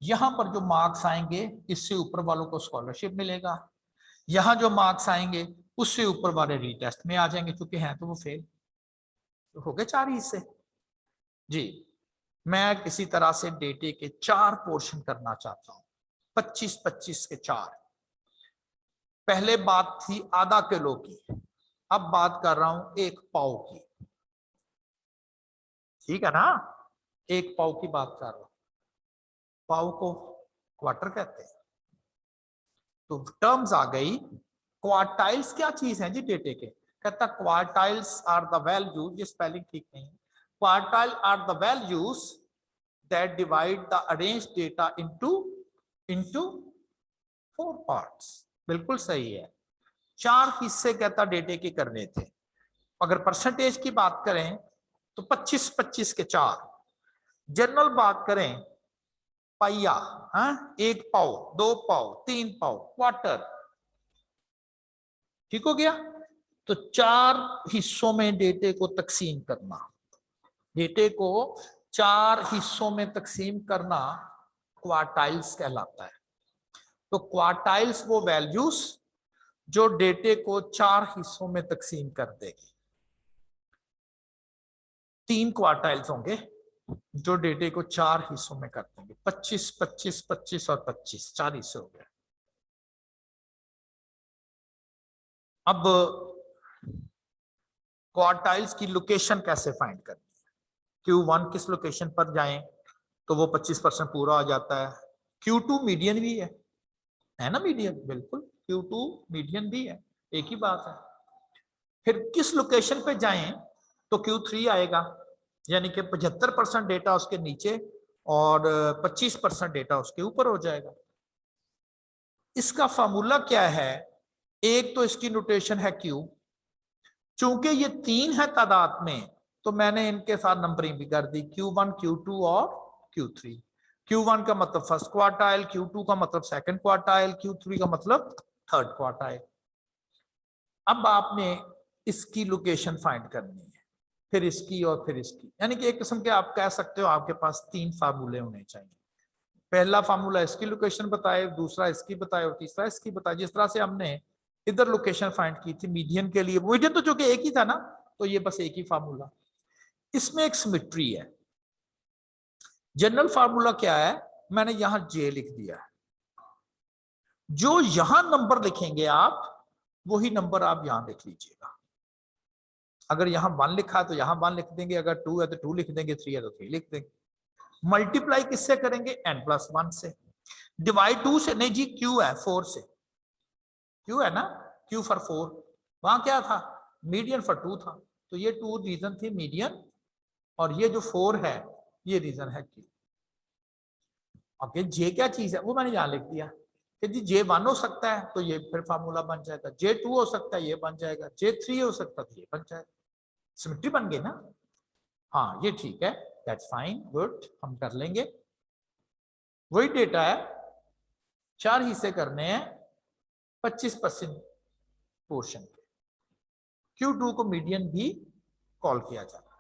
यहां पर जो मार्क्स आएंगे इससे ऊपर वालों को स्कॉलरशिप मिलेगा, यहां जो मार्क्स आएंगे उससे ऊपर वाले रीटेस्ट में आ जाएंगे, क्योंकि हैं तो वो फेल। तो हो गए 4 हिस्से जी। मैं किसी तरह से डेटे के 4 पोर्शन करना चाहता हूं, 25-25 के 4। पहले बात थी आधा किलो की, अब बात कर रहा हूं 1 पाव की, ठीक है ना, 1 पाव की बात कर रहा हूं। पाव को क्वार्टर कहते हैं। तो टर्म्स आ गई। क्वार्टाइल्स क्या चीज है जी डेटे के? कहता क्वार्टाइल्स आर द वैल्यूज, ये स्पेलिंग ठीक नहीं है, quartile are the values that divide the arranged data into 4 parts. बिल्कुल सही है, 4 हिस्से कहता डेटे के करने थे। अगर परसेंटेज की बात करें तो 25-25 के 4। जनरल बात करें पाइया, 1 पाव, 2 पाव, 3 पाव, क्वार्टर, ठीक हो गया। तो 4 हिस्सों में डेटे को तकसीम करना, डेटे को 4 हिस्सों में तकसीम करना क्वार्टाइल्स कहलाता है। तो क्वार्टाइल्स वो वैल्यूज जो डेटे को 4 हिस्सों में तकसीम कर देगी। 3 क्वार्टाइल्स होंगे जो डेटे को 4 हिस्सों में कर देंगे, 25, 25, 25 और 25, 4 हिस्से हो गए। अब क्वार्टाइल्स की लोकेशन कैसे फाइंड करनी है? Q1 किस लोकेशन पर जाएं तो वो 25% पूरा हो जाता है। Q2 मीडियन भी है ना, मीडियन, बिल्कुल Q2 मीडियन भी है, एक ही बात है। फिर किस लोकेशन पे जाएं तो Q3 आएगा, यानी कि 75% डेटा उसके नीचे और 25% डेटा उसके ऊपर हो जाएगा। इसका फार्मूला क्या है? एक तो इसकी नोटेशन है Q, चूंकि ये 3 है तादाद में तो मैंने इनके साथ नंबरिंग भी कर दी, Q1, Q2 और Q3। Q1 का मतलब फर्स्ट क्वार्टाइल, Q2 का मतलब सेकंड क्वार्टाइल, Q3 का मतलब थर्ड क्वार्टाइल। अब आपने इसकी लोकेशन फाइंड करनी है, फिर इसकी और फिर इसकी, यानी कि एक किस्म के आप कह सकते हो आपके पास 3 फार्मूले होने चाहिए। पहला फार्मूला इसकी लोकेशन बताए, दूसरा इसकी बताए और तीसरा इसकी बताए। जिस तरह से हमने इधर लोकेशन फाइंड की थी मीडियन के लिए, मीडियन तो चूंकि एक ही था ना, तो ये बस एक ही फार्मूला। इसमें एक सिमेट्री है। जनरल फार्मूला क्या है? मैंने यहां J लिख दिया है। जो यहां नंबर लिखेंगे आप वही नंबर आप यहां लिख लीजिएगा। अगर यहाँ 1 लिखा है तो यहाँ 1 लिख देंगे, अगर 2 है तो 2 लिख देंगे, 3 है तो 3 लिख देंगे। मल्टीप्लाई किससे करेंगे? n+1 से। डिवाइड 2 से नहीं जी, q है 4 से, q है ना, q फॉर 4। वहां क्या था? मीडियन फॉर 2 था, तो ये 2 रीजन थी मीडियन, और ये जो 4 है ये रीजन है q। ओके, जे क्या चीज है वो मैंने यहां लिख दिया कि जी J1 हो सकता है तो ये फिर फार्मूला बन जाएगा, J2 हो सकता है ये बन जाएगा, J3 हो सकता है तो ये बन जाएगा। सिमेट्री बन गई ना? हाँ ये ठीक है, दैट्स फाइन, गुड, हम कर लेंगे। वही डेटा है, 4 हिस्से करने हैं 25% पोर्शन के। Q2 को मीडियन भी कॉल किया जाता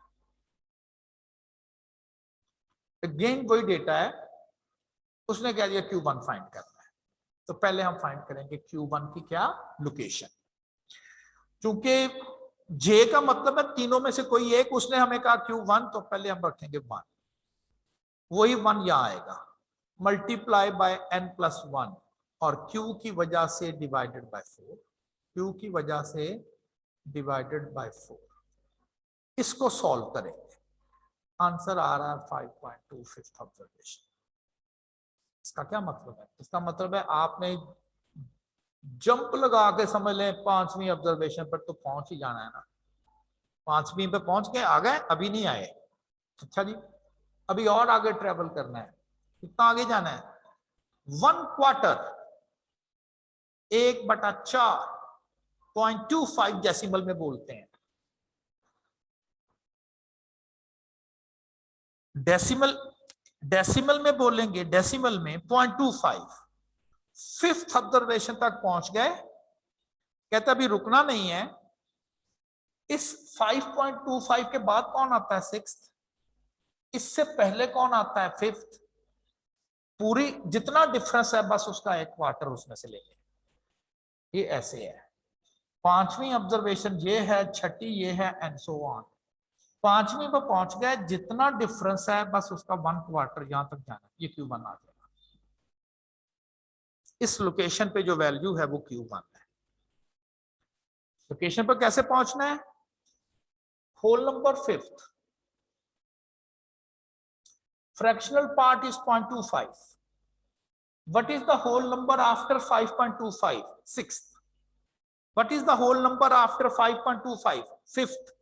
है। अगेन वही डेटा है, उसने कह दिया Q1 फाइंड करना है, तो पहले हम फाइंड करेंगे Q1 की क्या लोकेशन। क्योंकि J का मतलब है तीनों में से कोई एक, उसने हमें कहा Q1, तो पहले हम रखेंगे 1, वही 1 यहां आएगा, मल्टीप्लाई बाय n+1, और Q की वजह से डिवाइडेड बाय 4, Q की वजह से डिवाइडेड बाय 4। इसको सॉल्व करेंगे, आंसर आ रहा है 5.2 फिफ्थ ऑब्जर्वेशन। इसका क्या मतलब है? इसका मतलब है आपने जंप लगा के समझ लें 5वीं ऑब्जर्वेशन पर तो पहुंच ही जाना है ना। 5वीं पे पहुंच के आ गए, अभी नहीं आए, अच्छा जी, अभी और आगे ट्रेवल करना है। कितना आगे जाना है? 1/4, 1/4.25 डेसिमल में बोलते हैं। डेसिमल में बोलेंगे, डेसिमल में 0.25। फिफ्थ ऑब्जर्वेशन तक पहुंच गए, कहते अभी रुकना नहीं है। इस 5.25 के बाद कौन आता है? 6th। इससे पहले कौन आता है? 5th। पूरी जितना डिफरेंस है बस उसका 1/4 उसमें से ले लें। ये ऐसे है। 5वीं ऑब्जर्वेशन ये है, 6ठी ये है, एंड सो ऑन। 5वीं पर पहुंच गए, जितना डिफरेंस है बस उसका 1/4 यहां तक जाना, ये Q1 आ जाएगा। इस लोकेशन पे जो वैल्यू है वो Q1 है। लोकेशन पर कैसे पहुंचना है? Whole number 5th, fractional part is 0.25. What is the whole number after 5.25? 6th. What is the whole number after 5.25? 5th.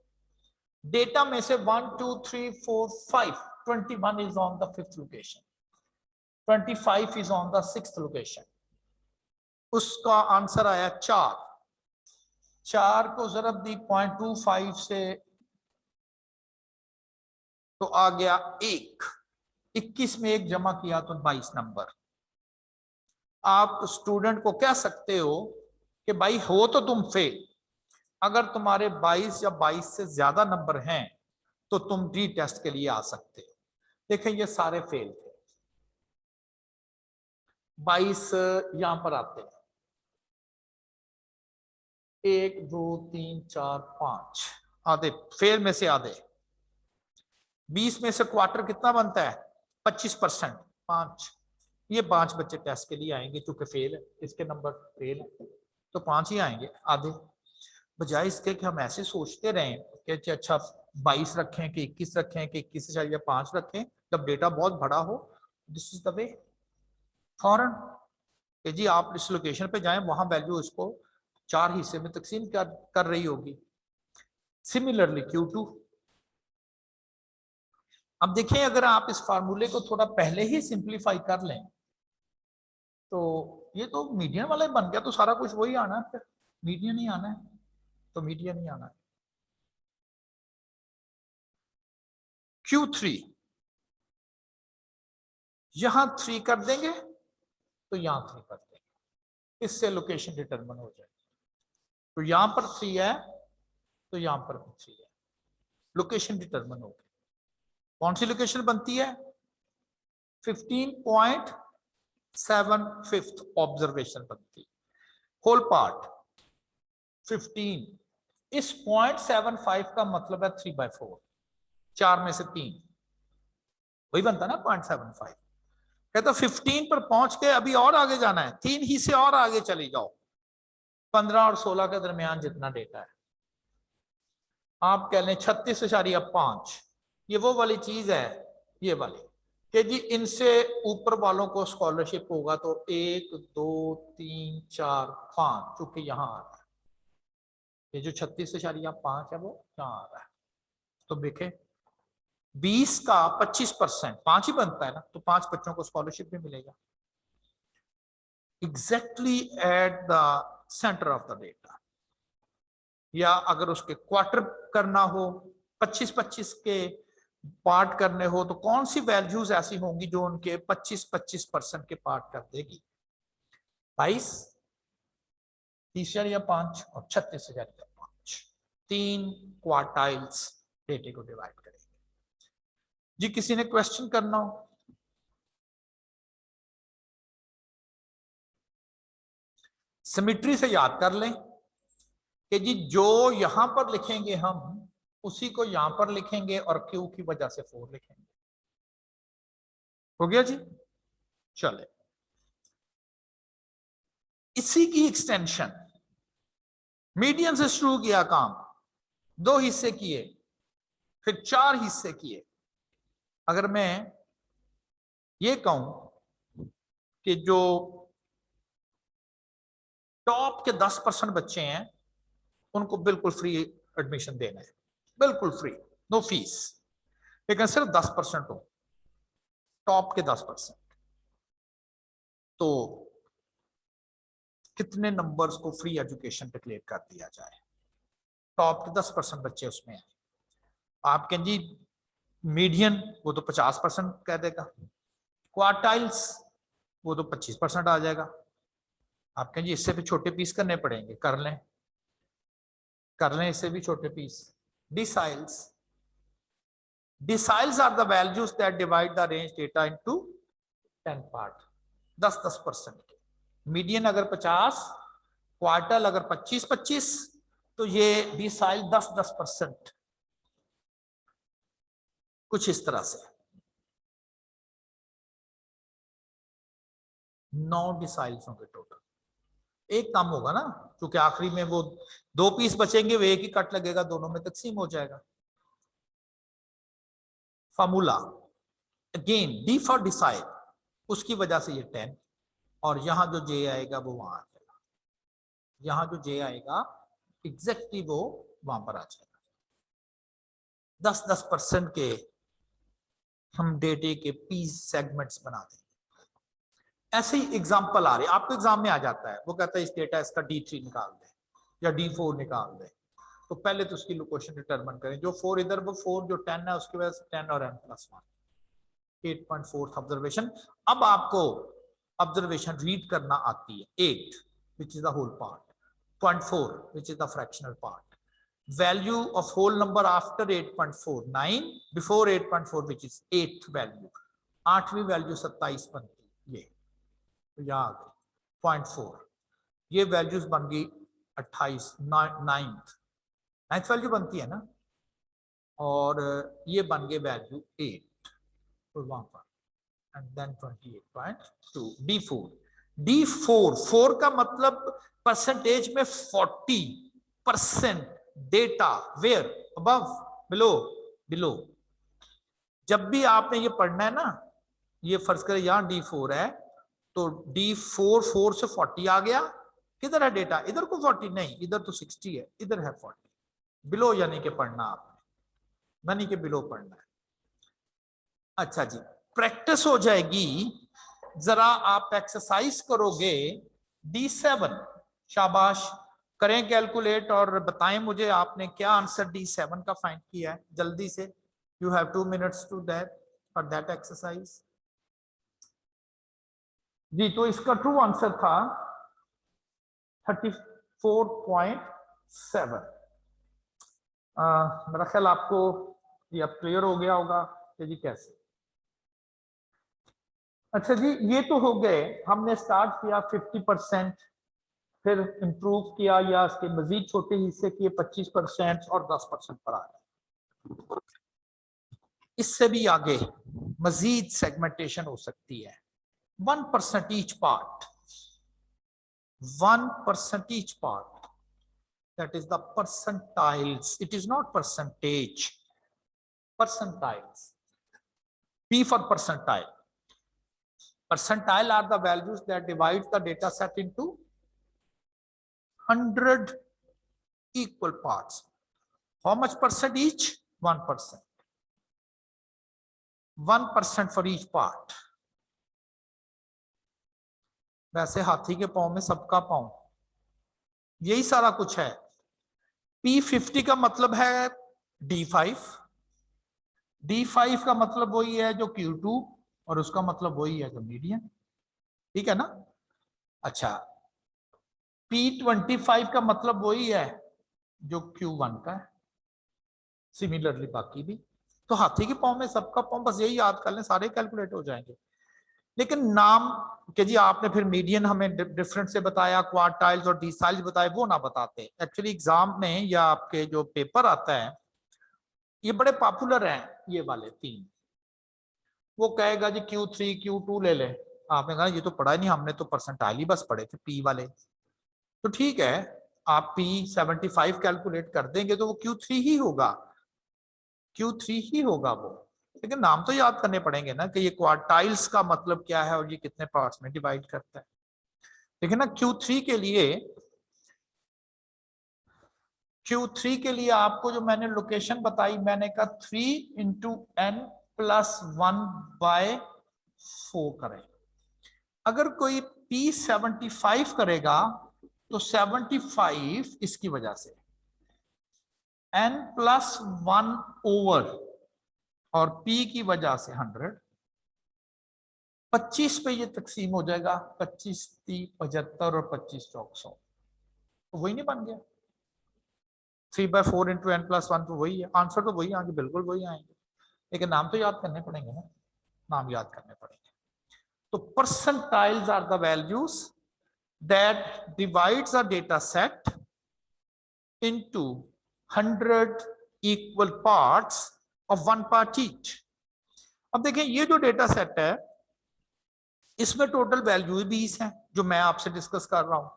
Data में से 1, 2, 3, 4, 5. 21 is on the 5th location. 25 is on the 6th location. उसका आंसर आया 4। 4 को जरब दी 0.25 से तो आ गया 1। 21 में 1 जमा किया तो 22 नंबर। आप स्टूडेंट को कह सकते हो कि भाई हो तो तुम फेल, अगर तुम्हारे 22 या 22 से ज्यादा नंबर हैं तो तुम री टेस्ट के लिए आ सकते हो। देखें ये सारे फेल थे। 22 यहां पर आते हैं, 1 2 3 4 5 आधे फेल में से आधे। 20 में से क्वार्टर कितना बनता है? 25%, 5। ये 5 बच्चे टेस्ट के लिए आएंगे, क्योंकि फेल है, इसके नंबर फेल है तो 5 ही आएंगे आधे। बजाय इसके कि हम ऐसे सोचते रहें कि अच्छा 22 रखें कि 21 रखें कि 21.5 रखें, जब डेटा बहुत बड़ा हो, दिस इज द वे फॉरन कि जी आप इस लोकेशन पे जाएं, वहां वैल्यू इसको 4 हिस्से में तकसीम कर रही होगी। Similarly Q2। अब देखें, अगर आप इस फार्मूले को थोड़ा पहले ही सिंप्लीफाई कर लें तो ये तो मीडियन वाला ही बन गया, तो सारा कुछ वही आना है, फिर मीडियन ही आना है, तो मीडियन ही आना है। Q3 यहां 3 कर देंगे तो यहां 3 कर देंगे, इससे लोकेशन डिटरमिन हो जाएगी। तो यहां पर 3 है तो यहां पर भी 3 है, लोकेशन डिटरमिन हो गई। कौन सी लोकेशन बनती है? 15.75 ऑब्जर्वेशन बनती है। होल पार्ट 15, इस 0.75 का मतलब है 3/4, 4 में से 3, वही बनता ना 0.75। कहता 15 पर पहुंच के अभी और आगे जाना है, 3 ही से और आगे चले जाओ, 15 और 16 के दरमियान जितना डेटा है, आप कह लें 36.5, ये वो वाली चीज है, ये वाली कि जी इनसे ऊपर वालों को स्कॉलरशिप होगा तो 1 2 3 4 5, चूंकि यहां आ रहा है, ये जो 36.5 है वो यहां आ रहा है, तो देखें 20 का 25%, 5 ही बनता है ना, तो 5 बच्चों को स्कॉलरशिप भी मिलेगा exactly at the centre of the data. या अगर उसके क्वार्टर करना हो, 25-25 के पार्ट करने हो, तो कौन सी वैल्यूज ऐसी होंगी जो उनके 25-25% के पार्ट कर देगी? 22, 30,500 और 36,500, 3 क्वार्टाइल्स डेटे को डिवाइड करेंगे। जी किसी ने क्वेश्चन करना हो? सिमेट्री से याद कर लें कि जी जो यहां पर लिखेंगे हम उसी को यहां पर लिखेंगे और क्यू की वजह से 4 लिखेंगे। हो गया जी? चले, इसी की एक्सटेंशन मीडियन से शुरू किया काम, 2 हिस्से किए, फिर 4 हिस्से किए। अगर मैं ये कहूं कि जो टॉप के 10% बच्चे हैं उनको बिल्कुल फ्री एडमिशन देना है, बिल्कुल फ्री, नो फीस, लेकिन सिर्फ 10% हो, टॉप के 10%, तो कितने नंबर्स को फ्री एजुकेशन डिक्लेयर कर दिया जाए? टॉप के 10% बच्चे उसमें हैं। आप कहें जी मीडियन, वो तो 50% कह देगा, क्वार्टाइल्स वो तो 25% आ जाएगा। आप कहें जी इससे भी छोटे पीस करने पड़ेंगे, कर लें, कर लें इससे भी छोटे piece. Deciles, deciles are the values that divide the range data into 10 part, 10-10%। Median अगर 50, क्वार्टल अगर 25-25, तो ये डिसाइल 10-10%, कुछ इस तरह से 9 डिसाइल्स होंगे टोटल। एक काम होगा ना, क्योंकि आखिरी में वो 2 पीस बचेंगे, वो एक ही कट लगेगा, दोनों में तकसीम हो जाएगा। Formula again, D for decide, उसकी वजह से ये 10, और यहां जो जे आएगा वो वहां आ जाएगा, यहां जो जे आएगा एग्जैक्टली वो वहां पर आ जाएगा। 10-10% के हम डेटे के पीस सेगमेंट्स बना देंगे। ऐसे ही एग्जांपल आ रहे, आपको एग्जाम में आ जाता है, वो कहता है इस डेटा इसका D3 निकाल दे या D4 निकाल दे, तो पहले तो उसकी लोकेशन डिटरमिन करें, जो 4 इधर, वो 4 जो 10 है उसकी वजह से 10 और n+1, 8.4 ऑब्जर्वेशन। अब आपको ऑब्जर्वेशन रीड करना आती है, 8 which is the whole part, 0.4 which is the fractional part, value of whole number after 8.4 9, before 8.4 which is 8th value, 8वीं वैल्यू 27 बनती, ये तो यहाँ आ गई 0.4, ये वैल्यूज बन गई 28, 9th वैल्यू बनती है ना, और ये बन गए वैल्यू 8, तो वहां पर, एंड देन 28.2 D4, 4 का मतलब परसेंटेज में 40% data, where, above, below, below. जब भी आपने ये पढ़ना है ना, ये फर्ज करें यहां D4 है, तो D4 4 से 40 आ गया, किधर है डेटा? इधर को 40 नहीं, इधर तो 60 है, इधर है 40, बिलो यानी कि पढ़ना आपने, यानी कि बिलो पढ़ना है। अच्छा जी, प्रैक्टिस हो जाएगी, जरा आप एक्सरसाइज करोगे D7, शाबाश, करें कैलकुलेट और बताएं मुझे आपने क्या आंसर D7 का फाइंड किया है जल्दी से। You have 2 minutes to that for that exercise. जी तो इसका ट्रू आंसर था 34.7। मेरा ख्याल आपको ये अब क्लियर हो गया होगा कि जी कैसे। अच्छा जी, ये तो हो गए, हमने स्टार्ट किया 50%, फिर इंप्रूव किया या इसके मजीद छोटे हिस्से किए 25% और 10% पर आ गए। इससे भी आगे मजीद सेगमेंटेशन हो सकती है, 1% each part, 1% each part. That is the percentiles. It is not percentage. Percentiles. P for percentile. Percentile are the values that divide the data set into 100 equal parts. How much percent each? 1%. 1% for each part. वैसे हाथी के पांव में सबका पांव, यही सारा कुछ है। P50 का मतलब है D5, D5 का मतलब वही है जो Q2 और उसका मतलब वही है जो मीडियन, ठीक है ना। अच्छा, P25 का मतलब वही है जो Q1 का है, सिमिलरली बाकी भी। तो हाथी के पांव में सबका पांव, बस यही याद कर लें, सारे कैलकुलेट हो जाएंगे। लेकिन नाम के जी आपने फिर मीडियन हमें डिफरेंट से बताया, क्वार्टाइल्स और डिसाइल्स बताए, वो ना बताते। एक्चुअली एग्जाम में या आपके जो पेपर आता है, ये बड़े पॉपुलर हैं ये वाले तीन। वो कहेगा जी Q3 Q2 ले ले, आपने कहा ये तो पढ़ा ही नहीं हमने, तो परसेंटाइल ही बस पढ़े थे P वाले। तो ठीक है, आप P75 कैलकुलेट कर देंगे तो वो Q3 ही होगा, Q3 ही होगा वो। लेकिन नाम तो याद करने पड़ेंगे ना कि ये क्वार्टाइल्स का मतलब क्या है और ये कितने पार्ट्स में डिवाइड करता है। देखिए ना, Q3 के लिए आपको जो मैंने लोकेशन बताई, मैंने कहा 3 × n+1/4 करें। अगर कोई P75 करेगा तो 75 इसकी वजह से, n+1 ओवर और P की वजह से 100, 25 पे ये तकसीम हो जाएगा, 25 3 75 और 25 चौक 100, तो वही नहीं बन गया। 3/4 × n+1 तो वही है, आंसर तो वही आएंगे, बिल्कुल वही आएंगे। लेकिन नाम तो याद करने पड़ेंगे ना, नाम याद करने पड़ेंगे। तो percentiles are the values that divides a data set into 100 equal parts of 1 part each. अब देखें, ये जो डेटा सेट है इसमें टोटल वैल्यू 20 है, जो मैं आपसे डिस्कस कर रहा हूं,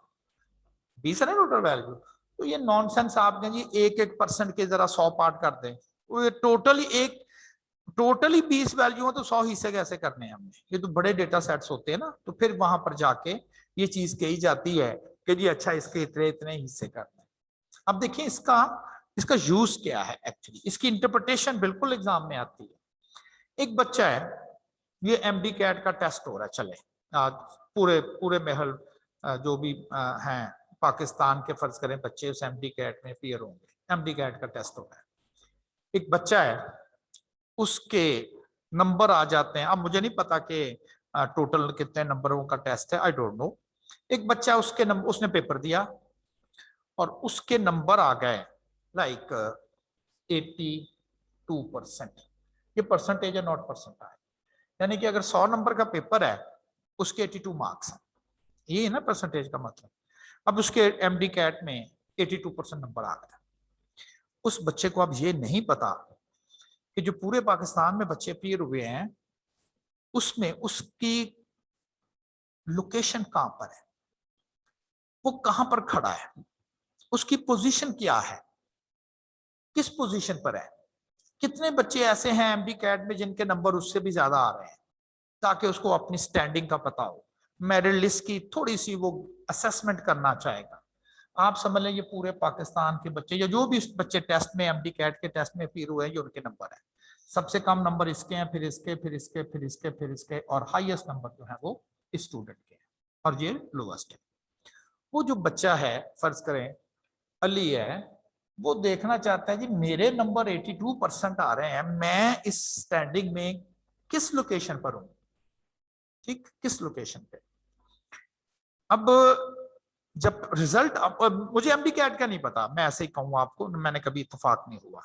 20 है ना टोटल वैल्यू। तो ये नॉनसेंस आपने जी 1% के जरा 100 पार्ट कर दें, वो टोटली 20 वैल्यू हो तो 100 हिस्से कैसे करने हैं हमने। ये तो बड़े डेटा सेट्स होते हैं ना, तो फिर वहां पर जाके ये चीज कही जाती है कि जी अच्छा इसके इतने इतने हिस्से करने हैं। अब देखिए इसका यूज क्या है, एक्चुअली इसकी इंटरप्रिटेशन बिल्कुल एग्जाम में आती है। एक बच्चा है, ये MD कैट का टेस्ट हो रहा है, चले आज पूरे महल जो भी हैं पाकिस्तान के, फर्ज करें बच्चे उस MD कैट में अपीयर होंगे, MD कैट का टेस्ट हो रहा है। एक बच्चा है, उसके नंबर आ जाते हैं, अब मुझे नहीं पता कि टोटल कितने नंबरों का टेस्ट है, आई डोंट नो। एक बच्चा उसने पेपर दिया और उसके नंबर आ गए लाइक 82%। ये परसेंटेज है, नॉट परसेंटाइल। यानी कि अगर 100 नंबर का पेपर है, उसके 82 मार्क्स हैं, ये है ना परसेंटेज का मतलब। अब उसके MD कैट में 82% नंबर आ गया। उस बच्चे को अब ये नहीं पता कि जो पूरे पाकिस्तान में बच्चे अपीयर हुए हैं उसमें उसकी लोकेशन कहां पर है, वो कहां पर खड़ा है, उसकी पोजीशन क्या है, किस पोजीशन पर है। कितने बच्चे ऐसे हैं MD कैट में जिनके नंबर उससे भी ज्यादा आ रहे हैं, ताकि उसको अपनी स्टैंडिंग का पता हो, मेरिट लिस्ट की थोड़ी सी वो असेसमेंट करना चाहेगा। आप समझ लें ये पूरे पाकिस्तान के बच्चे या जो भी बच्चे टेस्ट में MD कैट के टेस्ट में अपीयर हुए हैं, ये उनके नंबर है। सबसे कम नंबर इसके हैं, फिर इसके, फिर इसके, फिर इसके, फिर इसके, और हाईएस्ट नंबर जो है वो स्टूडेंट के हैं, और ये लोवेस्ट है। वो जो बच्चा है, फर्ज करें अली है, वो देखना चाहता है जी मेरे नंबर 82% आ रहे हैं, मैं इस स्टैंडिंग में किस लोकेशन पर हूं, ठीक, किस लोकेशन पे। अब जब रिजल्ट, अब मुझे MD कैट का नहीं पता, मैं ऐसे ही कहूँ आपको, मैंने कभी इत्तेफाक नहीं हुआ।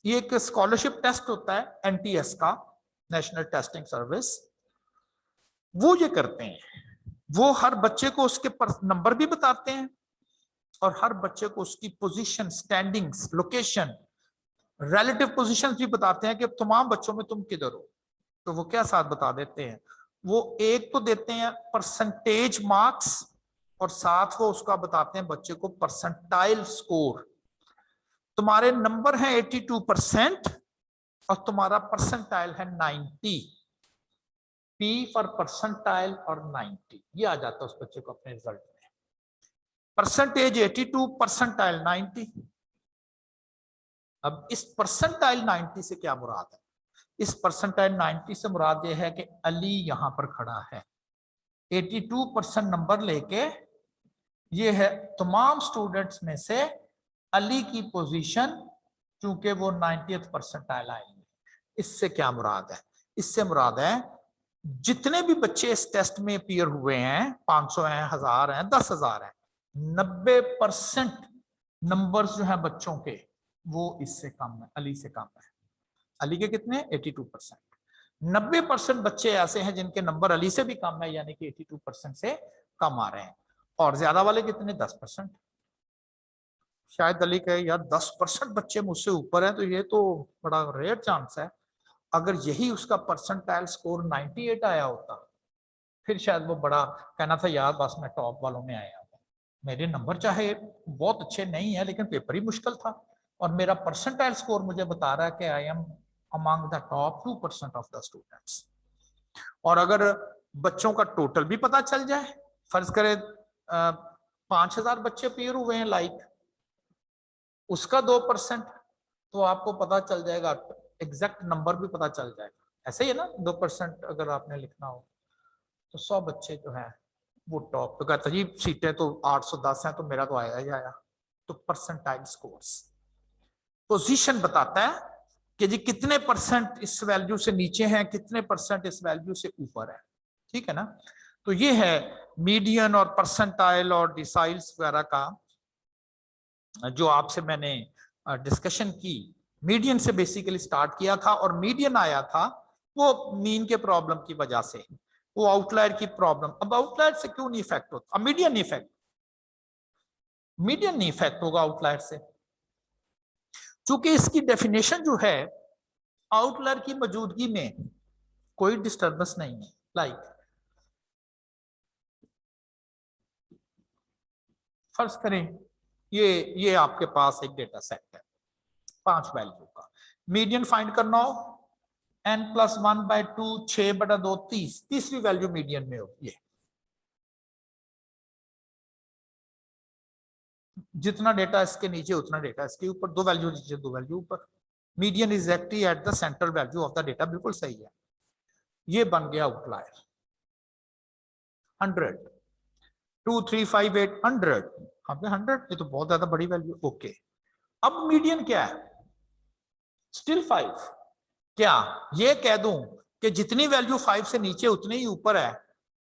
ये एक स्कॉलरशिप टेस्ट होता है NTS का, नेशनल टेस्टिंग सर्विस, वो ये करते हैं, वो हर बच्चे को उसके नंबर भी बताते हैं और हर बच्चे को उसकी position, standings, location, relative positions भी बताते हैं कि तमाम बच्चों में तुम किधर हो। तो वो क्या साथ बता देते हैं, वो एक तो देते हैं परसेंटेज मार्क्स और साथ वो उसका बताते हैं बच्चे को परसेंटाइल स्कोर। तुम्हारे नंबर हैं 82% और तुम्हारा परसेंटाइल है 90। P फॉर परसेंटाइल और 90 ये आ जाता है उस बच्चे को अपने रिजल्ट में। Percentage 82, percentile 90। अब इस परसेंटाइल 90 से क्या मुराद है? इस परसेंटाइल 90 से मुराद ये है कि अली यहां पर खड़ा है 82% नंबर लेके। ये है तमाम स्टूडेंट्स में से अली की पोजीशन, क्योंकि वो 90th परसेंटाइल आएंगे। इससे क्या मुराद है? इससे मुराद है जितने भी बच्चे इस टेस्ट में अपीयर हुए हैं, 500 हैं, 1000 हैं, 10,000 हैं, 90% नंबर्स जो हैं बच्चों के वो इससे कम है, अली से कम है। अली के कितने? 82%। 90% बच्चे ऐसे हैं जिनके नंबर अली से भी कम है, यानी कि 82% से कम आ रहे हैं। और ज्यादा वाले कितने? 10%। शायद अली कहे यार 10% बच्चे मुझसे ऊपर हैं, तो ये तो बड़ा रेयर चांस है। अगर यही उसका परसेंटाइल स्कोर 98 आया होता, फिर शायद वो बड़ा कहना था यार बस मैं टॉप वालों में आया हूँ। मेरे नंबर चाहे बहुत अच्छे नहीं है लेकिन पेपर ही मुश्किल था, और मेरा परसेंटाइल स्कोर मुझे बता रहा है कि I am among the top 2% of the students. और अगर बच्चों का टोटल भी पता चल जाए, फर्ज करें 5,000 बच्चे पेयर हुए हैं लाइक, उसका 2%, तो आपको पता चल जाएगा, एग्जैक्ट नंबर भी पता चल जाएगा। ऐसे ही है ना, 2% अगर आपने लिखना हो तो 100 बच्चे जो है वो टॉप तो कहता जी सीटें तो 810 हैं तो मेरा तो आया ही आया। तो परसेंटाइल स्कोर्स पोजीशन बताता है कि जी कितने परसेंट इस वैल्यू से नीचे हैं, कितने परसेंट इस वैल्यू से ऊपर है। ठीक है ना? तो ये है मीडियन और परसेंटाइल और डिसाइल्स वगैरह का जो आपसे मैंने डिस्कशन की। मीडियन से बेसिकली स्टार्ट किया था और मीडियन आया था वो मीन के प्रॉब्लम की वजह से, वो आउटलायर की प्रॉब्लम। अब आउटलायर से क्यों नहीं इफेक्ट होता? मीडियन इफेक्ट, मीडियन नहीं इफेक्ट होगा आउटलायर से, क्योंकि इसकी डेफिनेशन जो है आउटलायर की मौजूदगी में कोई डिस्टर्बेंस नहीं है। लाइक फर्ज करें ये आपके पास एक डेटा सेट है 5 वैल्यू का, मीडियन फाइंड करना हो, n+1/2 6/2 30, तीसरी वैल्यू मीडियन में होगी। जितना डेटा इसके नीचे उतना डेटा इसके ऊपर, 2 वैल्यू नीचे 2 वैल्यू ऊपर। Median is actually at the central value of the data, बिल्कुल सही है। ये बन गया आउटलायर 100, 2 3 5 8 100, हाँ 100, ये तो बहुत ज्यादा बड़ी वैल्यू। ओके, अब मीडियन क्या है? स्टिल 5। क्या ये कह दूं कि जितनी वैल्यू 5 से नीचे उतने ही ऊपर है,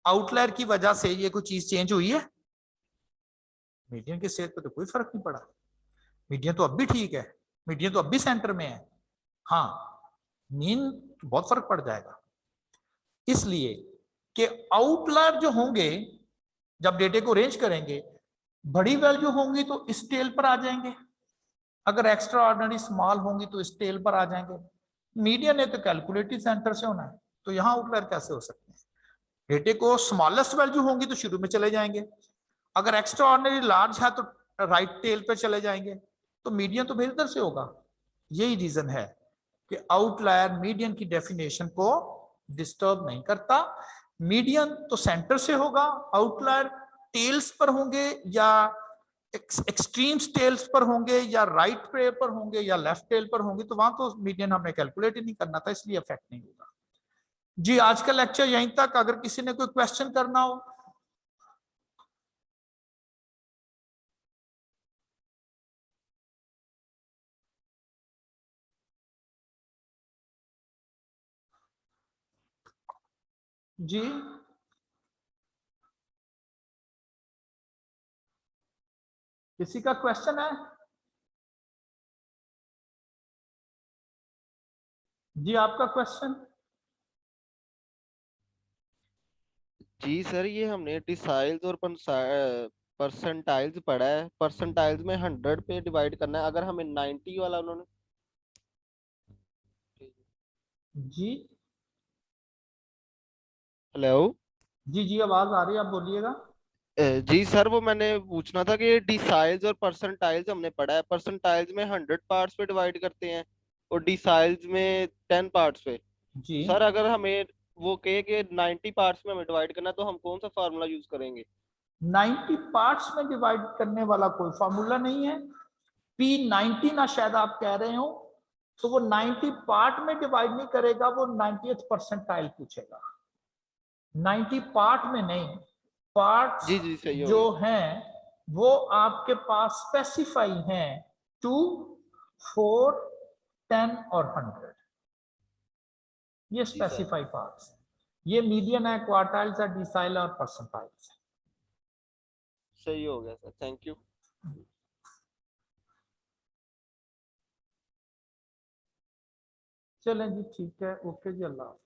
आउटलायर की वजह से ये कोई चीज चेंज हुई है? मीडियन के सेहत पे तो कोई फर्क नहीं पड़ा, मीडियन तो अब भी ठीक है, मीडियन तो अब भी सेंटर में है। हाँ, मीन तो बहुत फर्क पड़ जाएगा, इसलिए कि आउटलायर जो होंगे जब डेटे को रेंज करेंगे, बड़ी वैल्यू होंगी तो इस टेल पर आ जाएंगे, अगर एक्स्ट्रा ऑर्डिनरी स्मॉल होंगी तो इस टेल पर आ जाएंगे। मीडियन है तो कैलकुलेटिव सेंटर से होना है, तो यहां आउटलायर कैसे हो सकते हैं? डेटे को स्मॉलेस्ट वैल्यू होंगी तो शुरू में चले जाएंगे, अगर एक्स्ट्रा ऑर्डिनरी लार्ज है तो राइट टेल पे चले जाएंगे, तो मीडियन तो फिर इधर से होगा। यही रीजन है कि आउटलायर मीडियन की डेफिनेशन को डिस्टर्ब नहीं करता। मीडियन तो सेंटर से होगा, आउटलायर टेल्स पर होंगे या एक्सट्रीम टेल्स पर होंगे या राइट टेल पर होंगे या लेफ्ट टेल पर होंगे, तो वहां तो मीडियन हमने कैलकुलेट ही नहीं करना था, इसलिए इफेक्ट नहीं होगा। जी आज का लेक्चर यहीं तक, अगर किसी ने कोई क्वेश्चन करना हो। जी किसी का क्वेश्चन है? जी आपका क्वेश्चन? जी सर, ये हमने डिसाइल्स और परसेंटाइल्स पढ़ा है। परसेंटाइल्स में 100 पे डिवाइड करना है, अगर हमें 90 वाला उन्होंने। जी हेलो। जी जी आवाज आ रही है, आप बोलिएगा। जी सर, वो मैंने पूछना था कि डिसाइल्स और परसेंटाइल्स हमने पढ़ा है, परसेंटाइल्स में 100 पार्ट्स पे डिवाइड करते हैं और डिसाइल्स में 10 पार्ट्स पे। जी, तो सर अगर हमें वो कहे कि 90 पार्ट्स में हमें डिवाइड करना है, तो हम कौन सा फार्मूला यूज करेंगे? 90 पार्ट्स में डिवाइड करने वाला कोई फॉर्मूला नहीं है। P90 ना शायद आप कह रहे हो, तो वो 90 पार्ट में डिवाइड नहीं करेगा, वो 90th परसेंटाइल पूछेगा। 90 पार्ट में नहीं, पार्ट्स जी जी, सही हो जो गया। हैं वो आपके पास स्पेसिफाई हैं, 2, 4, 10 और 100। ये जी सर, स्पेसिफाई पार्ट्स हैं। ये मीडियन है, क्वार्टाइल्स है, डिसाइल और परसेंटाइल्स है। सही हो गया सर, थैंक यू। चलें जी, ठीक है, ओके जी, अल्लाह हाफ़िज़।